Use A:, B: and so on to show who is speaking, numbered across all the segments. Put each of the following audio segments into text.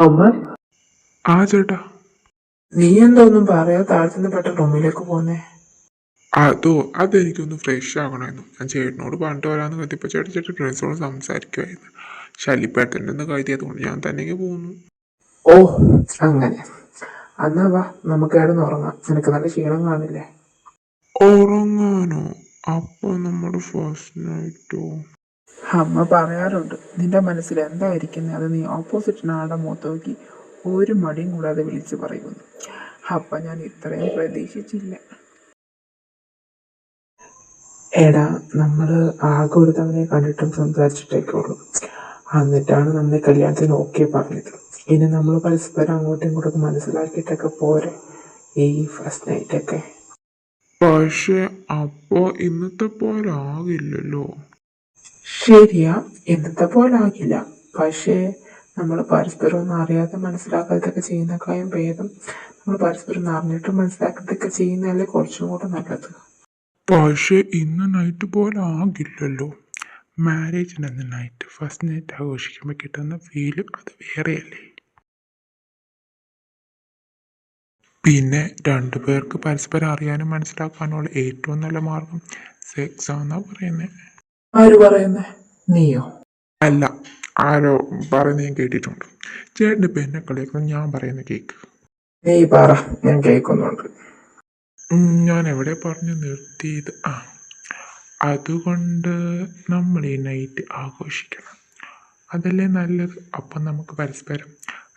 A: അമ്മ,
B: ആ ചേട്ടാ.
A: നീ എന്താ ഒന്നും പറയാ താഴത്തുനിന്ന് പെട്ടെന്ന് റൂമിലേക്ക് പോന്നേ?
B: അതെനിക്കൊന്ന് ഫ്രഷ് ആകണമായിരുന്നു. ഞാൻ ചേട്ടനോട് പറഞ്ഞിട്ട് വരാമെന്ന് കരുതിയപ്പോൾ ചേട്ടൻ ഫ്രണ്ട്സിനോട് സംസാരിക്കുമായിരുന്നു. ശല്യപ്പെടുത്തണ്ടെന്ന് കരുതിയതുകൊണ്ട് ഞാൻ തന്നെ പോന്നു.
A: ഓ, അങ്ങനെ. എന്നാ വാ, നമുക്ക് കിടന്ന് ഉറങ്ങാം. നിനക്ക് നല്ല ക്ഷീണം കാണില്ലേ?
B: ഉറങ്ങാനോ? അപ്പൊ നമ്മുടെ ഫസ്റ്റ് നൈറ്റോ?
A: അമ്മ പറയാറുണ്ട്, നിന്റെ മനസ്സിൽ എന്താ ഇരിക്കുന്നത് അത് നീ ഓപ്പോസിറ്റിനാളുടെ മുഖത്ത് നോക്കി ഒരു മടിയും കൂടാതെ വിളിച്ചു പറയുന്നു. അപ്പൊ ഞാൻ ഇത്രയും പ്രതീക്ഷിച്ചില്ല. എടാ, നമ്മള് ആകെ ഒരു തവണയെ കണ്ടിട്ടും സംസാരിച്ചിട്ടേക്കുള്ളൂ. എന്നിട്ടാണ് നമ്മൾ കല്യാണത്തിന് ഓക്കെ പറഞ്ഞത്. ഇനി നമ്മൾ പരസ്പരം അങ്ങോട്ടും ഇങ്ങോട്ടും മനസ്സിലാക്കിയിട്ടൊക്കെ പോരെ ഈ ഫസ്റ്റ് നൈറ്റ് ഒക്കെ.
B: പക്ഷെ അപ്പോ ഇന്നത്തെ പോലെ ആകില്ലല്ലോ.
A: ശരിയാ, ഇന്നത്തെ പോലെ ആകില്ല. പക്ഷേ നമ്മൾ പരസ്പരം ഒന്നും അറിയാതെ മനസ്സിലാക്കാതൊക്കെ ചെയ്യുന്നേക്കാളും ഭേദം നമ്മൾ പരസ്പരം ഒന്ന് അറിഞ്ഞിട്ടും മനസ്സിലാക്കാതൊക്കെ ചെയ്യുന്നതല്ലേ കുറച്ചും കൂടെ നല്ലത്.
B: പക്ഷെ ഇന്ന് നൈറ്റ് പോലെ ആകില്ലല്ലോ. മാരേജിന് അന്ന് നൈറ്റ് ഫസ്റ്റ് നൈറ്റ് ആഘോഷിക്കുമ്പോൾ കിട്ടുന്ന ഫീല് അത് വേറെയല്ലേ. പിന്നെ രണ്ടുപേർക്ക് പരസ്പരം അറിയാനും മനസ്സിലാക്കാനുള്ള ഏറ്റവും നല്ല മാർഗം സെക്സ് ആണെന്നാ പറയുന്നത്.
A: ആര് പറയുന്നേ? നീയോ?
B: അല്ല, ആരോ പറയുന്നത് ഞാൻ കേട്ടിട്ടുണ്ട്. ചേട്ടൻ്റെ ഇപ്പം എന്നെ കളിയാക്കുന്നത് ഞാൻ പറയുന്ന കേക്ക്.
A: നീ പറ, ഞാൻ കേൾക്കുന്നുണ്ട്.
B: ഞാൻ എവിടെ പറഞ്ഞു നിർത്തിയത്? അതുകൊണ്ട് നമ്മൾ ഈ നൈറ്റ് ആഘോഷിക്കണം. അതല്ലേ നല്ലത്. അപ്പം നമുക്ക് പരസ്പരം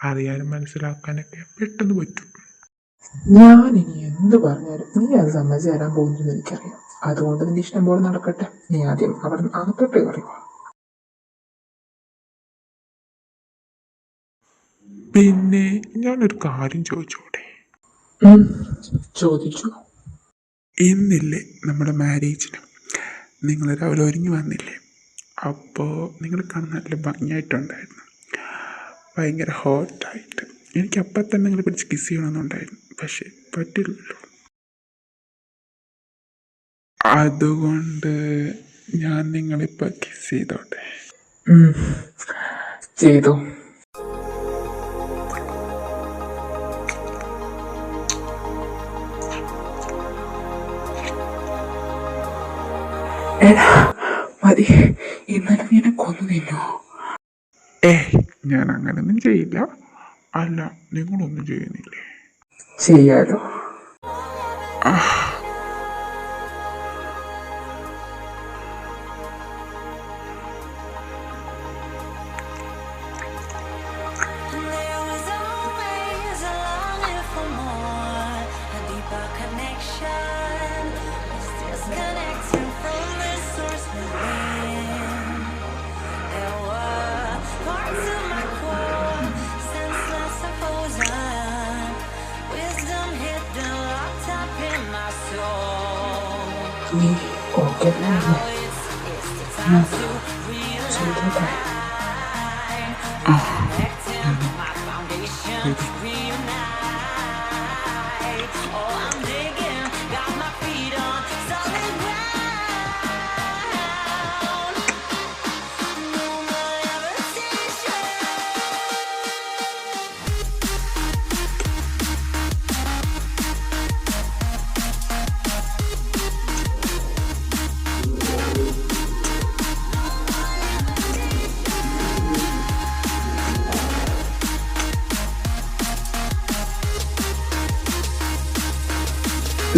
B: അറിയാനും മനസ്സിലാക്കാനൊക്കെ പെട്ടെന്ന് പറ്റും.
A: ഞാൻ ഇനി എന്ത് പറഞ്ഞാലും നീ അത് സമ്മതിച്ചു തരാൻ പോകുന്നത് എനിക്കറിയാം. അതുകൊണ്ട് നിന്റെ ഇഷ്ടം പോലെ നടക്കട്ടെ. നീ ആദ്യം അവിടെ അകത്തോട്ട് പറയുക.
B: പിന്നെ ഞാനൊരു കാര്യം ചോദിച്ചോട്ടെ?
A: ചോദിച്ചു.
B: ഇന്നില്ലേ നമ്മുടെ മാരേജിന് നിങ്ങൾ രാവിലെ ഒരുങ്ങി വന്നില്ലേ? അപ്പോൾ നിങ്ങൾ കാണാൻ നല്ല ഭംഗിയായിട്ടുണ്ടായിരുന്നു, ഭയങ്കര ഹോട്ടായിട്ട്. എനിക്ക് അപ്പം തന്നെ നിങ്ങൾ പിടിച്ച് കിസ് ചെയ്യണമെന്നുണ്ടായിരുന്നു, പക്ഷെ പറ്റില്ലല്ലോ. അതുകൊണ്ട് ഞാൻ നിങ്ങളിപ്പോൾ കിസ് ചെയ്തോട്ടെ?
A: ചെയ്തു. എടാ മതി, ഇന്നലെ നീ എന്നെ കൊന്നു തിന്നോ?
B: ഞാൻ അങ്ങനെയൊന്നും ചെയ്യില്ല. അല്ല, നിങ്ങളൊന്നും ചെയ്യുന്നില്ലേ?
A: ചെയ്യാലോ. നീ ഓക്കെ ചെയ്തോട്ടെ?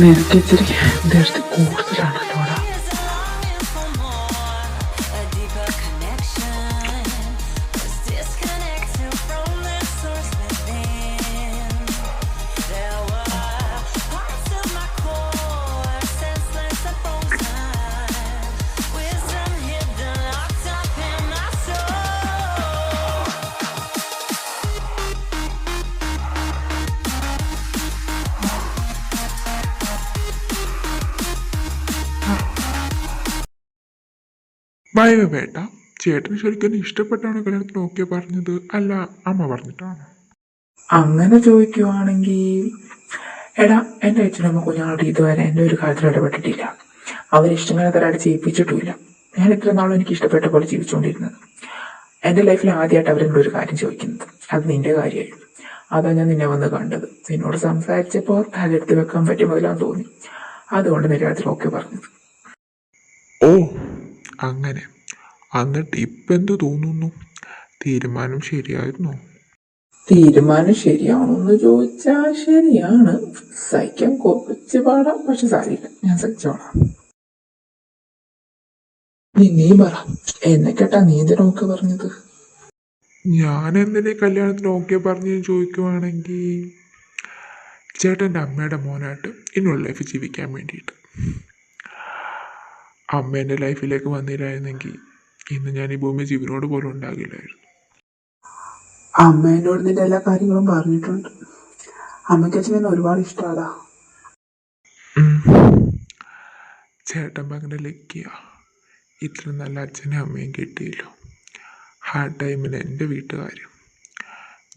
A: നിനക്ക് ഇച്ചിരി ധൃതി കൂടുതലാണല്ലോടാ.
B: വേട്ട, ചേട്ടന് ശരിക്കും ഇഷ്ടപ്പെട്ടാണ് കല്യാണത്തിന് ഓക്കെ പറഞ്ഞത്, അല്ല അമ്മ പറഞ്ഞിട്ടാണോ?
A: അങ്ങനെ ചോദിക്കുവാണെങ്കിൽ, എടാ, എൻ്റെ അച്ഛനമ്മ കുഞ്ഞാളോട് ഇതുവരെ എൻ്റെ ഒരു കാര്യത്തിൽ ഇടപെട്ടിട്ടില്ല. അവരിഷ്ടങ്ങളെ തരായിട്ട് ചെയ്യിപ്പിച്ചിട്ടുമില്ല. ഞാൻ ഇത്ര നാളും എനിക്ക് ഇഷ്ടപ്പെട്ട പോലെ ജീവിച്ചുകൊണ്ടിരുന്നത്. എൻ്റെ ലൈഫിൽ ആദ്യമായിട്ട് അവരെന്നോട് ഒരു കാര്യം ചോദിക്കുന്നത്. അത് നിന്റെ കാര്യമായിരുന്നു. അതാ ഞാൻ നിന്നെ വന്ന് കണ്ടത്. നിന്നോട് സംസാരിച്ചപ്പോൾ തലെടുത്ത് വെക്കാൻ പറ്റിയ മുതലാന്ന് തോന്നി. അതുകൊണ്ട് നിരവധി ഓക്കെ പറഞ്ഞത്.
B: ഓ അങ്ങനെ. എന്നിട്ട് ഇപ്പം എന്ത് തോന്നുന്നു? തീരുമാനം ശരിയായിരുന്നോ?
A: തീരുമാനം ശരിയാണോന്ന് ചോദിച്ചാൽ ശരിയാണ്. സഹിക്കാൻ കുറച്ച് പാടാം, പക്ഷെ സാരിയില്ല, ഞാൻ സഹിച്ചോളാം. നീ പറ, എന്നെ കേട്ടാ നീ എന്തിനാ ഓക്കെ പറഞ്ഞത്?
B: ഞാൻ എന്തിനാ കല്യാണത്തിന് ഓക്കെ പറഞ്ഞു ചോദിക്കുവാണെങ്കിൽ, ചേട്ടൻ്റെ അമ്മയുടെ മോനായിട്ട് ഇന്നുള്ള ലൈഫ് ജീവിക്കാൻ വേണ്ടിയിട്ട്. അമ്മ എൻ്റെ ലൈഫിലേക്ക് വന്നില്ലായിരുന്നെങ്കിൽ ഇന്ന് ഞാൻ ഈ ഭൂമി ജീവനോട് പോലും ഉണ്ടാകില്ലായിരുന്നു.
A: അമ്മ എന്നോട് നിന്റെ എല്ലാ കാര്യങ്ങളും പറഞ്ഞിട്ടുണ്ട്. അമ്മയ്ക്ക് അച്ഛനെ ഒരുപാട് ഇഷ്ടമാടാ.
B: ചേട്ടൻ ഭയങ്കര ലക്കിയാ. ഇത്ര നല്ല അച്ഛനും അമ്മയും കിട്ടിയല്ലോ. ആ ടൈമിൽ എൻ്റെ വീട്ടുകാർ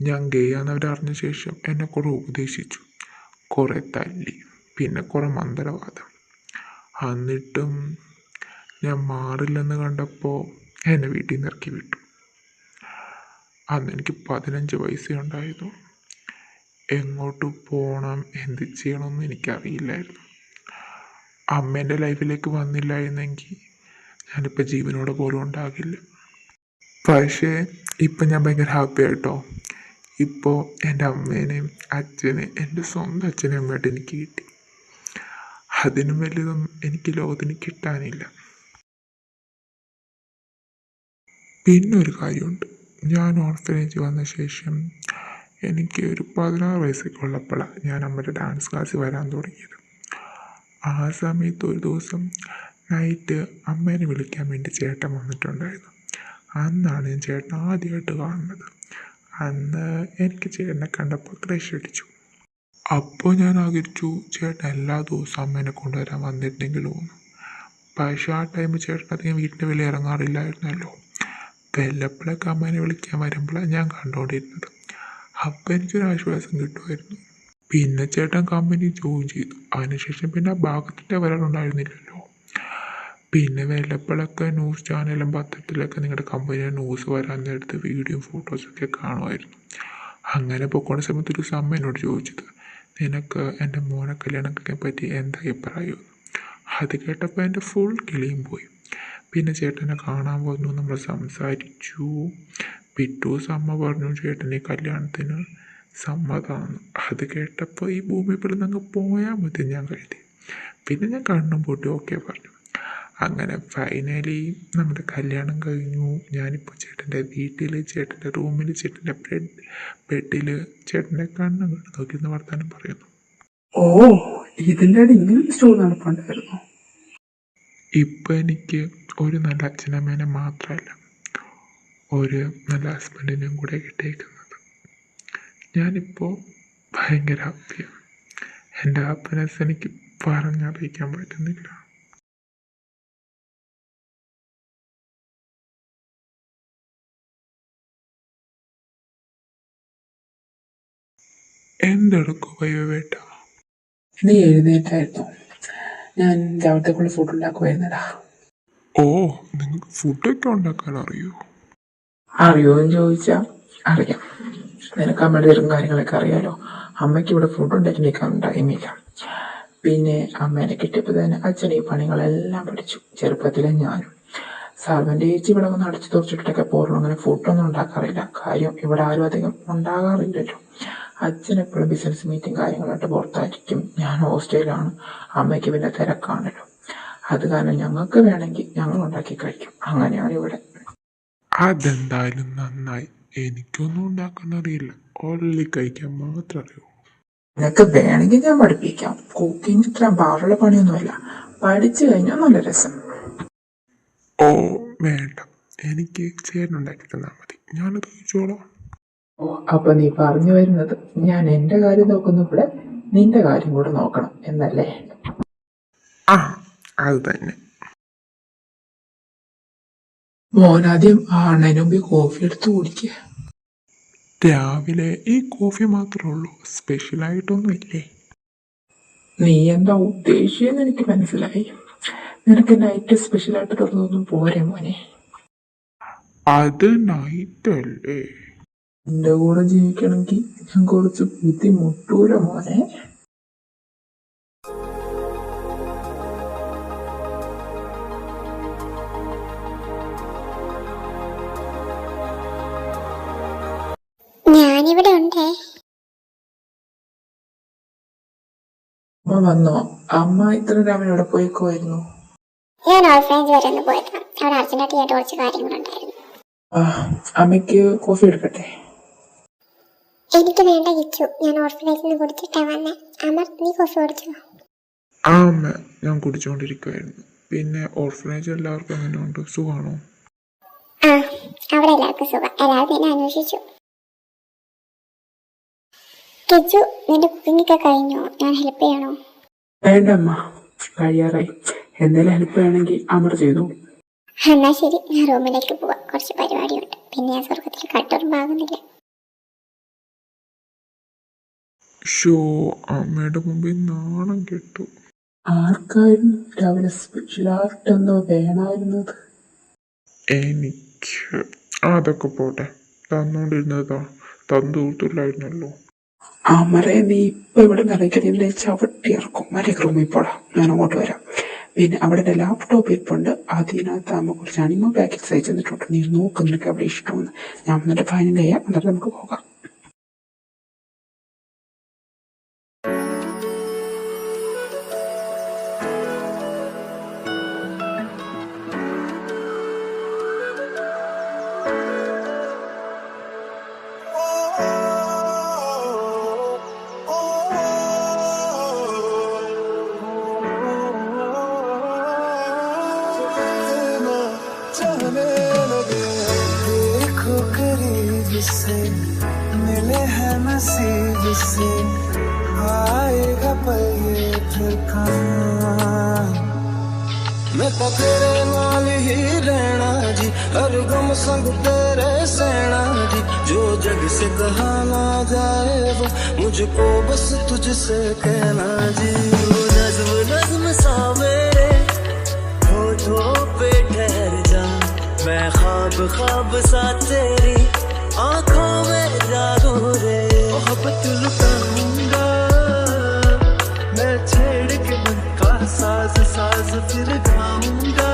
B: ഞാൻ ഗെയ്യാന്നവരറിഞ്ഞ ശേഷം എന്നെ കുറേ ഉപദേശിച്ചു, കുറേ തല്ലി, പിന്നെ കുറേ മന്ത്രവാദം. എന്നിട്ടും ഞാൻ മാറില്ലെന്ന് കണ്ടപ്പോൾ എന്നെ വീട്ടിൽ നിന്ന് ഇറക്കി വിട്ടു. അന്ന് എനിക്ക് 15 വയസ്സേ ഉണ്ടായിരുന്നു. എങ്ങോട്ട് പോകണം, എന്ത് ചെയ്യണമെന്ന് എനിക്കറിയില്ലായിരുന്നു. അമ്മ എൻ്റെ ലൈഫിലേക്ക് വന്നില്ലായിരുന്നെങ്കിൽ ഞാനിപ്പോൾ ജീവനോടെ പോലും ഉണ്ടാകില്ല. പക്ഷേ ഇപ്പം ഞാൻ ഭയങ്കര ഹാപ്പി ആയിട്ടോ. ഇപ്പോൾ എൻ്റെ അമ്മേനെയും അച്ഛനെയും എൻ്റെ സ്വന്തം അച്ഛനെയും അമ്മയായിട്ട് എനിക്ക് കിട്ടി. അതിനും വലുതൊന്നും എനിക്ക് ലോകത്തിന് കിട്ടാനില്ല. പിന്നെ ഒരു കാര്യമുണ്ട്. ഞാൻ ഓർഫനേജ് വന്ന ശേഷം എനിക്ക് ഒരു 16 വയസ്സൊക്കെ ഉള്ളപ്പോഴാണ് ഞാൻ അമ്മയുടെ ഡാൻസ് ക്ലാസ്സിൽ വരാൻ തുടങ്ങിയത്. ആ സമയത്ത് ഒരു ദിവസം നൈറ്റ് അമ്മേനെ വിളിക്കാൻ വേണ്ടി ചേട്ടൻ വന്നിട്ടുണ്ടായിരുന്നു. അന്നാണ് ഞാൻ ചേട്ടൻ ആദ്യമായിട്ട് കാണുന്നത്. അന്ന് എനിക്ക് ചേട്ടനെ കണ്ടപ്പോൾ ക്രഷ് അടിച്ചു. അപ്പോൾ ഞാൻ ആഗ്രഹിച്ചു ചേട്ടൻ എല്ലാ ദിവസവും അമ്മേനെ കൊണ്ടുവരാൻ വന്നിട്ടുണ്ടെങ്കിൽ തോന്നും. പക്ഷേ ആ ടൈം ചേട്ടൻ അധികം വീട്ടിൻ്റെ വെളിയിൽ ഇറങ്ങാറില്ലായിരുന്നല്ലോ. വല്ലപ്പോഴൊക്കെ അമ്മേനെ വിളിക്കാൻ വരുമ്പോഴാണ് ഞാൻ കണ്ടുകൊണ്ടിരുന്നത്. അപ്പം എനിക്കൊരു ആശ്വാസം കിട്ടുമായിരുന്നു. പിന്നെ ചേട്ടൻ കമ്പനി ജോയിൻ ചെയ്തു. അതിനുശേഷം പിന്നെ ആ ഭാഗത്തിൻ്റെ വരാറുണ്ടായിരുന്നില്ലല്ലോ. പിന്നെ വല്ലപ്പോഴൊക്കെ ന്യൂസ് ചാനലും പത്രത്തിലൊക്കെ നിങ്ങളുടെ കമ്പനിയുടെ ന്യൂസ് വരാൻ നേരത്ത് വീഡിയോയും ഫോട്ടോസൊക്കെ കാണുമായിരുന്നു. അങ്ങനെ പോയിക്കൊണ്ട സമയത്ത് ഒരു അമ്മ എന്നോട് ചോദിച്ചത്, നിനക്ക് എൻ്റെ മോനെ കല്യാണത്തിനെ പറ്റി എന്താ അഭിപ്രായം? അത് കേട്ടപ്പോൾ എൻ്റെ ഫുൾ കിളിയും പോയി. പിന്നെ ചേട്ടനെ കാണാൻ വന്നു, നമ്മൾ സംസാരിച്ചു. പിറ്റേ ദിവസം അമ്മ പറഞ്ഞു ചേട്ടനെ കല്യാണത്തിന് സമ്മതമാണ്. അത് കേട്ടപ്പോൾ ഈ ഭൂമി പിളർന്നങ്ങ് പോയാൽ മതി ഞാൻ കരുതി. പിന്നെ ഞാൻ കണ്ണും പൂട്ടി ഓക്കെ പറഞ്ഞു. അങ്ങനെ ഫൈനലി നമ്മുടെ കല്യാണം കഴിഞ്ഞു. ഞാനിപ്പോൾ ചേട്ടൻ്റെ വീട്ടിൽ, ചേട്ടൻ്റെ റൂമിൽ, ചേട്ടൻ്റെ ബെഡിൽ ചേട്ടൻ്റെ കണ്ണും കണ്ടു നോക്കിയെന്ന് വർത്താനം പറയുന്നു.
A: ഓ, ഇതിൻ്റെ ഇങ്ങനെ സ്റ്റോറി നടപ്പുണ്ടായിരുന്നു.
B: ഇപ്പം എനിക്ക് ഒരു നല്ല അച്ഛനമ്മേനെ മാത്രമല്ല, ഒരു നല്ല ഹസ്ബൻഡിനെയും കൂടെ കിട്ടിയേക്കുന്നത്. ഞാനിപ്പോൾ ഭയങ്കര ഹാപ്പിയാണ്. എൻ്റെ ഹാപ്പിനെസ് എനിക്ക് പറഞ്ഞറിയിക്കാൻ പറ്റുന്നില്ല. എന്തെടുക്കുവയോ വേട്ടാ?
A: നീ എഴുന്നേറ്റായിരുന്നു? ഞാൻ രാവിലത്തേക്കുള്ള ഫുഡ് ഉണ്ടാക്കുമായിരുന്നടാ.
B: ഓ, നിങ്ങൾക്ക് ഫുഡൊക്കെ ഉണ്ടാക്കാൻ അറിയോ?
A: അറിയോന്ന് ചോദിച്ചാൽ അറിയാം. നിനക്ക് അമ്മയുടെ തരും കാര്യങ്ങളൊക്കെ അറിയാലോ. അമ്മയ്ക്ക് ഇവിടെ ഫുഡ് ഉണ്ടാക്കി വെക്കാൻ ടൈമില്ല. പിന്നെ അമ്മേനെ കിട്ടിയപ്പോൾ തന്നെ അച്ഛൻ ഈ പണികളെല്ലാം പഠിച്ചു. ചെറുപ്പത്തിലെ ഞാനും സാൽവൻ്റെ ചേച്ചി ഇവിടെ വന്ന് അടിച്ചു തുറച്ചിട്ടൊക്കെ പോറുള്ളൂ. അങ്ങനെ ഫുഡൊന്നും ഉണ്ടാക്കാറില്ല. കാര്യം ഇവിടെ ആരും അധികം ഉണ്ടാകാറില്ലല്ലോ. അച്ഛൻ എപ്പോഴും ബിസിനസ് മീറ്റിംഗ് കാര്യങ്ങളായിട്ട് പുറത്തായിരിക്കും. ഞാൻ ഹോസ്റ്റലിലാണ്. അമ്മയ്ക്ക് പിന്നെ തിരക്കാണല്ലോ. അത് കാരണം ഞങ്ങൾക്ക് വേണമെങ്കിൽ ഞങ്ങൾ ഉണ്ടാക്കി കഴിക്കും. അങ്ങനെയാണ് ഇവിടെ.
B: അതെന്തായാലും നന്നായി. എനിക്കൊന്നും ഉണ്ടാക്കാൻ അറിയില്ല, ഓൺലി കഴിക്കാൻ മാത്രം അറിയൂ.
A: നിനക്ക് വേണമെങ്കിൽ ഞാൻ പഠിപ്പിക്കാം. കുക്കിംഗ് ഇത്ര പാടുള്ള പണിയൊന്നുമല്ല. പഠിച്ചു കഴിഞ്ഞാൽ നല്ല രസം.
B: ഓ വേണ്ട, എനിക്ക് ചേട്ടനുണ്ടാക്കി തന്നാൽ മതി, ഞാനത് കഴിച്ചോളാം.
A: ഓ, അപ്പൊ നീ പറഞ്ഞു വരുന്നത് ഞാൻ എന്റെ കാര്യം നോക്കുന്നവിടെ നിന്റെ കാര്യം കൂടെ നോക്കണം എന്നല്ലേ?
B: ആ, അത് തന്നെ.
A: മോനാദ്യം ആണതിന് മുമ്പ് കോഫി എടുത്ത് കുടിക്കുക.
B: രാവിലെ ഈ കോഫി മാത്രമേ ഉള്ളൂ, സ്പെഷ്യലായിട്ടൊന്നും ഇല്ലേ?
A: നീ എന്താ ഉദ്ദേശിച്ചെന്ന് എനിക്ക് മനസ്സിലായി. നിനക്ക് നൈറ്റ് സ്പെഷ്യലായിട്ട് തുറന്നൊന്നും പോരെ മോനെ?
B: അത് നൈറ്റല്ലേ.
A: എൻ്റെ കൂടെ ജീവിക്കണമെങ്കിൽ ഞാൻ കുറച്ച് ബുദ്ധിമുട്ടൂല മോനെ.
C: ഞാനിവിടെ ഉണ്ടേ.
A: അമ്മ വന്നോ? അമ്മ ഇത്ര രാവിലെ എവിടെ പോയിക്കുമായിരുന്നു?
C: ഞാൻ ഓർഫനേജ് വരെ ഒന്ന് പോയതാ. അവിടെ അർജന്റായിട്ട് കുറച്ച് കാര്യങ്ങളുണ്ടായിരുന്നു.
A: അമ്മയ്ക്ക് കോഫി എടുക്കട്ടെ?
C: എനിക്ക് വേണ്ട കിച്ചു, ഞാൻ ഓർഫനേജിൽ നിന്ന് കുടിച്ചിട്ടാ വന്നേ. അമർ, നീ കോഫി കുടിച്ചോ?
B: ആ അമ്മ, ഞാൻ കുടിച്ചുകൊണ്ടിരിക്കുമായിരുന്നു. പിന്നെ ഓർഫനേജ് എല്ലാവർക്കും എങ്ങനെയുണ്ട്? സുഖമാണോ?
C: ആ, അവിടെ എല്ലാവർക്കും സുഖം. എല്ലാവരും നിന്നെ അന്വേഷിച്ചു. കിച്ചു, നിന്റെ കുക്കിംഗ് ഒക്കെ കഴിഞ്ഞോ? ഞാൻ ഹെൽപ്പ് ചെയ്യണോ?
A: വേണ്ടമ്മ, കഴിയാറായി. എന്തെങ്കിലും ഹെൽപ്പ് വേണമെങ്കിൽ അമർ ചെയ്തു.
C: എന്നാ ശരി, ഞാൻ റൂമിലേക്ക് പോവാം. കുറച്ച് പരിപാടിയുണ്ട്. പിന്നെ ഞാൻ സ്വർഗത്തിൽ കട്ടുറുമ്പാകുന്നില്ല.
B: ഷോ, അമ്മയുടെ മുമ്പിൽ നാണം കെട്ടു.
A: ആർക്കായിരുന്നു രാവിലെ സ്പെഷ്യലായിട്ട് എന്തോ വേണമായിരുന്നത്?
B: എനിക്ക് അതൊക്കെ പോട്ടെ. തന്നോണ്ടിരുന്നതാ, തന്നു തീർത്തില്ലായിരുന്നല്ലോ.
A: അമറെ, നീ ഇപ്പൊ ഇവിടെ നിറയ്ക്കലിന്റെ ചവിട്ടി ഇറക്കും. മറ്റേ റൂമിൽ പോടാ, ഞാൻ അങ്ങോട്ട് വരാം. പിന്നെ അവിടെ എൻ്റെ ലാപ്ടോപ്പ് ഇരിപ്പുണ്ട്. അതിനകത്ത് അമ്മ കുറച്ച് അണിമ പാക്കറ്റ്സ് അയച്ചു തന്നിട്ടുണ്ട്. നീ നോക്ക്, നിനക്ക് അവിടെ ഇഷ്ടമെന്ന്. ഞാൻ വന്നിട്ട് ഫൈനൽ ചെയ്യാം, എന്നിട്ട് നമുക്ക് പോകാം.
D: देखो करीब से मिले हैं नसीब से, आएगा पल ये फिर कहाँ। मैं तो तेरे नाल ही रहना जी, हर गम संग तेरे सहना जी। जो जग से कहा ना जाए वो मुझको बस तुझसे कहना जी। वो नज़्म नज़्म सा मेरे होठों पे ठहर जा, मैं ख्वाब ख्वाब सा तेरी आंखों में जागो रे। मोहब्बत लुटाऊंगा मैं छेड़ के मन का साज साज, फिर गाऊंगा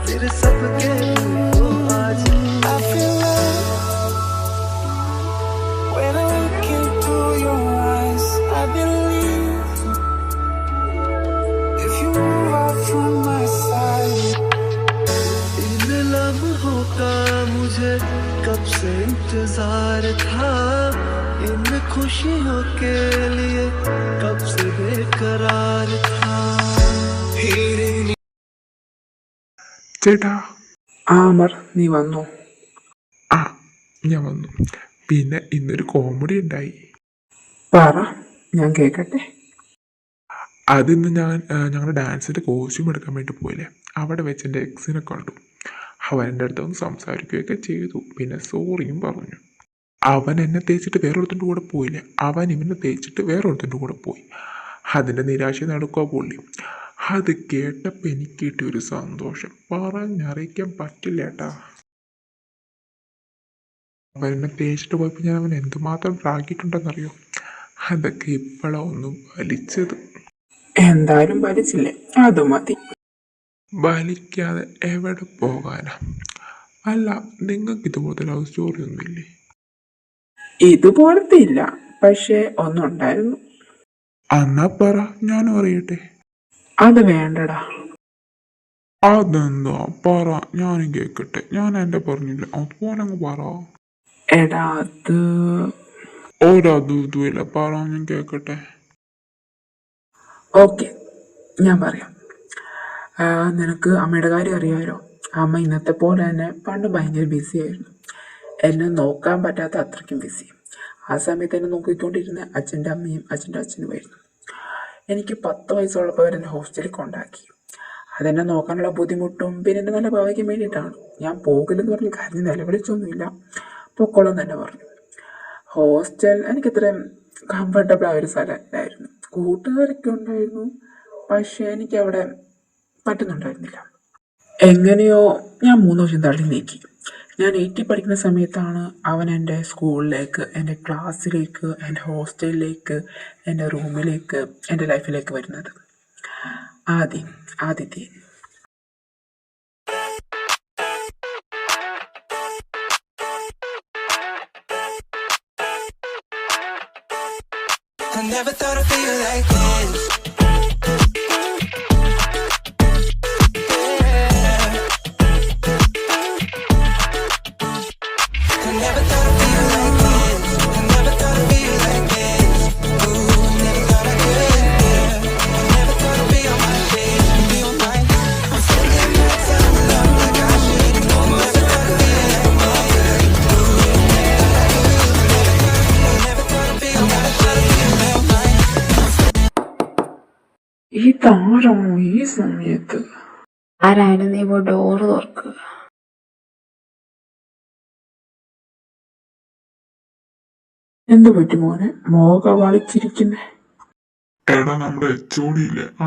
D: फिर सबके को आज। I feel love when I look into your eyes. I believe if you move out from my side. इन लम्हों का मुझे कब से इंतजार था, इन खुशियों के लिए कब से बेकरार था। हीरे
B: ചേട്ടാ.
A: അമർ, നീ വന്നോ?
B: ആ, ഞാൻ വന്നു. പിന്നെ ഇന്നൊരു കോമഡി ഉണ്ടായി.
A: പറ, ഞാൻ കേൾക്കട്ടെ.
B: അതിന്ന് ഞങ്ങളുടെ ഡാൻസിൻ്റെ കോസ്റ്റ്യൂം എടുക്കാൻ വേണ്ടി പോയില്ലേ, അവിടെ വെച്ച് എൻ്റെ എക്സിനെ കണ്ടു. അവൻ എൻ്റെ അടുത്ത് ഒന്ന് സംസാരിക്കുകയൊക്കെ ചെയ്തു. പിന്നെ സോറിയും പറഞ്ഞു. അവൻ എന്നെ തേച്ചിട്ട് വേറൊരുത്തിൻ്റെ കൂടെ പോയില്ലേ, അവൻ ഇവനെ തേച്ചിട്ട് വേറൊരുത്തിൻ്റെ കൂടെ പോയി. അതിൻ്റെ നിരാശ നടക്കുക പുള്ളി. അത് കേട്ടപ്പോൾ എനിക്ക് കിട്ടിയൊരു സന്തോഷം പറഞ്ഞറിയിക്കാൻ പറ്റില്ല ഏട്ടാ. അവൻ എന്നെ തേച്ചിട്ട് പോയപ്പോൾ ഞാൻ അവൻ എന്തുമാത്രം പ്രാഗിയിട്ടുണ്ടെന്നറിയോ? അതൊക്കെ ഇപ്പോഴാണ് ഒന്ന് വലിച്ചത്.
A: എന്തായാലും വലിച്ചില്ലേ, അത് മതി.
B: വലിക്കാതെ എവിടെ പോകാനാ? അല്ല, നിങ്ങൾക്ക് ഇതുപോലത്തെ ലവ് സ്റ്റോറി ഒന്നുമില്ലേ?
A: ഇതുപോലത്തെ ഇല്ല, പക്ഷേ ഒന്നുണ്ടായിരുന്നു.
B: എന്നാ പറ, ഞാനും അറിയട്ടെ.
A: അത് വേണ്ടടാ.
B: അതെന്താ? പറ, ഞാനും കേൾക്കട്ടെ. ഞാൻ എൻ്റെ പറഞ്ഞില്ല, അതുപോലെ അങ്ങ് പറ.
A: എടാ, അത്
B: ഒരതും ഇതുമില്ല, പറ, ഞാൻ കേൾക്കട്ടെ.
A: ഓക്കെ, ഞാൻ പറയാം. നിനക്ക് അമ്മയുടെ കാര്യം അറിയാമല്ലോ. അമ്മ ഇന്നത്തെ പോലെ തന്നെ പണ്ട് ഭയങ്കര ബിസി ആയിരുന്നു. എന്നെ നോക്കാൻ പറ്റാത്ത അത്രയ്ക്കും ബിസി. ആ സമയത്ത് എന്നെ നോക്കിക്കൊണ്ടിരുന്ന അച്ഛൻ്റെ അമ്മയും അച്ഛൻ്റെ അച്ഛനുമായിരുന്നു. എനിക്ക് 10 വയസ്സുള്ളപ്പോൾ അവരെന്നെ ഹോസ്റ്റലിൽ കൊണ്ടാക്കി. അതെന്നെ നോക്കാനുള്ള ബുദ്ധിമുട്ടും പിന്നെ എൻ്റെ നല്ല ഭാവിക്ക് വേണ്ടിയിട്ടാണ്. ഞാൻ പോകില്ലെന്ന് പറഞ്ഞ് കരഞ്ഞ് നിലവിളിച്ചൊന്നുമില്ല, പൊക്കോളം തന്നെ പറഞ്ഞു. ഹോസ്റ്റൽ എനിക്കത്രയും കംഫർട്ടബിൾ ആയ ഒരു സ്ഥലമല്ലായിരുന്നു. കൂട്ടുകാരൊക്കെ ഉണ്ടായിരുന്നു, പക്ഷേ എനിക്കവിടെ പറ്റുന്നുണ്ടായിരുന്നില്ല. എങ്ങനെയോ ഞാൻ 3 വർഷം തള്ളി നീക്കി. ഞാൻ 8ൽ പഠിക്കുന്ന സമയത്താണ് അവൻ എൻ്റെ സ്കൂളിലേക്ക്, എൻ്റെ ക്ലാസ്സിലേക്ക്, എൻ്റെ ഹോസ്റ്റലിലേക്ക്, എൻ്റെ റൂമിലേക്ക്, എൻ്റെ ലൈഫിലേക്ക് വരുന്നത്. Aditya.
D: I never thought I'd feel like this. I never thought I'd feel like this. I never thought I'd feel like this. Ooh, I never thought I could. Yeah. I never thought I'd be on my shit, be on my. I'm so damn mad, tell me love like I should. I never thought I'd feel like this. Ooh, I never thought I'd be on my shit, be on my.
A: ഇതാരാണോ ഈ സമയത്ത്?
E: ആരായാലും നീ പോയി door തുറക്കുക.
A: എന്ത് പറ്റി മോനെ Mocha വളിച്ചിരിക്കുന്നേ?
B: എടാ നമ്മുടെ HOD ഇല്ലേ, ആ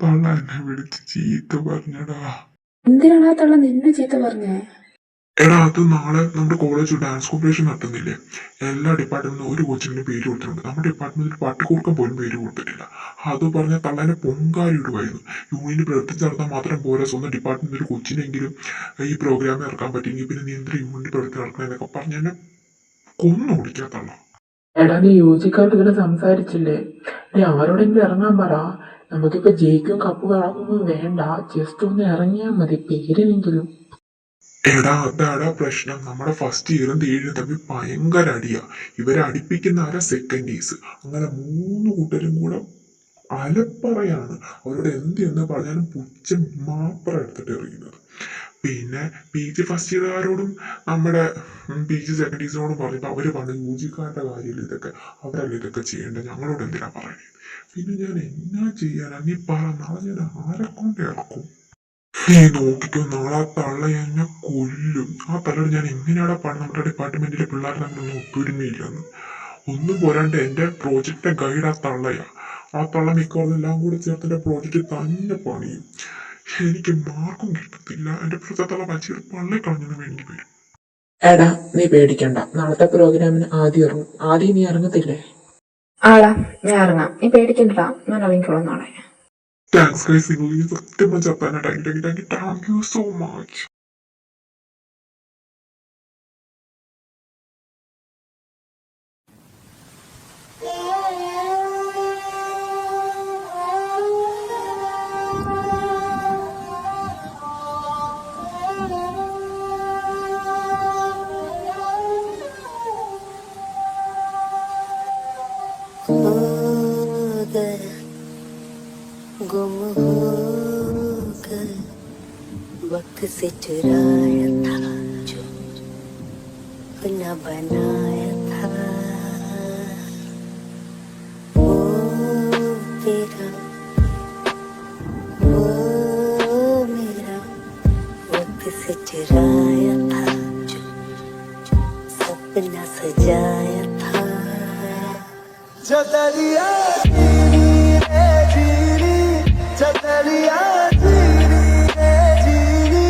B: തള്ള എന്നെ വിളിച്ച് ചീത്ത പറഞ്ഞടാ.
E: എന്തിനാണ് ആ തള്ള നിന്നെ ചീത്ത പറഞ്ഞേ?
B: എടാ അത് നാളെ നമ്മുടെ കോളേജ് ഡാൻസ് കോമ്പറ്റീഷൻ നടത്തുന്നില്ലേ, എല്ലാ ഡിപ്പാർട്ട്മെന്റിനും ഒരു കോച്ചിങ്ങിന് പേര് കൊടുത്തിട്ടുണ്ട്. നമ്മുടെ ഡിപ്പാർട്ട്മെന്റിൽ പട്ടിക്കൂർക്കം പോലും പേര് കൊടുത്തിട്ടില്ല. അത് പറഞ്ഞ തള്ളനെ പൊങ്കാരി ഇടുമായിരുന്നു. യൂണിയന് പ്രവർത്തിച്ച് നടത്താൻ മാത്രം പോരാ, സ്വന്തം ഡിപ്പാർട്ട്മെന്റിൽ ഒരു കൊച്ചിനെങ്കിലും ഈ പ്രോഗ്രാമിൽ ഇറക്കാൻ പറ്റിയെങ്കിൽ പിന്നെ നീ എന്തിനാ യൂണിയൻ പ്രവർത്തി നടക്കണമെന്നൊക്കെ പറഞ്ഞ് എന്നെ കൊന്നു ഓടിക്കാത്തള്ള.
A: എടാ നീ യോജിക്കാർക്ക് ഇതിനെ സംസാരിച്ചില്ലേ? നീ ആരോടെങ്കിലും ഇറങ്ങാൻ പറ. നമുക്കിപ്പോ ജയിക്കും കപ്പ് കളക്കൊന്നും വേണ്ട, ജസ്റ്റ് ഒന്ന് ഇറങ്ങിയാൽ മതി പേരിനെങ്കിലും.
B: എടാ അതാടാ പ്രശ്നം. നമ്മുടെ ഫസ്റ്റ് ഇയറും തേഴിനും തമ്മിൽ ഭയങ്കര അടിയാ. ഇവരെ അടിപ്പിക്കുന്ന ആരാ? സെക്കൻഡീസ്. അങ്ങനെ 3 കൂട്ടരും കൂടെ അലപ്പറയാണ്. അവരോട് എന്ന് പറഞ്ഞാലും പുച്ഛം മാത്രം എടുത്തിട്ട് എറിയുന്നത്. പിന്നെ PG ഫസ്റ്റ് ഇയറുകാരോടും നമ്മുടെ PG സെക്കൻഡീസിനോടും പറഞ്ഞപ്പോൾ അവര് പറഞ്ഞു യൂജിക്കാരുടെ കാര്യമില്ല ഇതൊക്കെ, അവരല്ല ഇതൊക്കെ ചെയ്യേണ്ടത്, ഞങ്ങളോട് എന്തിനാ പറയണേ. പിന്നെ ഞാൻ എന്നാ ചെയ്യാനാ? നീ പറ, നാളെ ഞാൻ ആരെ കൊണ്ട് ഇറക്കും? നീ നോക്കിക്കോ, നാളെ ആ തള്ള എന്നെ കൊല്ലും. ആ തള്ളയോട് ഞാൻ എങ്ങനെയാടാ പറഞ്ഞു നമ്മുടെ ഡിപ്പാർട്ട്മെന്റിലെ പിള്ളേർ തമ്മിലൊന്നും ഒത്തൊരുമയില്ലെന്ന്. ഒന്നും പോരാണ്ട് എൻ്റെ പ്രോജക്റ്റിന്റെ ഗൈഡ് ആ തള്ളയാ. ആ തള്ള മിക്കവാറും എല്ലാം കൂടെ ചേർത്ത് എൻ്റെ പ്രോജക്റ്റ് തന്നെ പണിയും. എനിക്ക് മാർക്കും കിട്ടത്തില്ല. എൻ്റെ തള്ള വച്ചിട്ട് പള്ളി കളഞ്ഞെന്ന് വേണ്ടി വരും.
A: എടാ നീ പേടിക്കണ്ട, നാളത്തെ പ്രോഗ്രാമിന് ആദ്യം ഇറങ്ങും. ആദ്യം നീ ഇറങ്ങത്തില്ലേ?
E: ആളാ ഞാൻ ഇറങ്ങാം, നീ പേടിക്കണ്ട, ഞാൻ ഇറങ്ങിക്കോളാം നാളെ.
B: താങ്ക്സ് ഗൈസ്, നിങ്ങൾ സത്യം ചപ്പാന. Thank you so much.
F: गुम हो कर वक्त से चुराया था जो अपना बनाया था, वो तेरा वो मेरा वक्त से चुराया था जो सपना सजाया था।
D: चतरिया जीनी रे जीनी, चतरिया जीनी रे जीनी,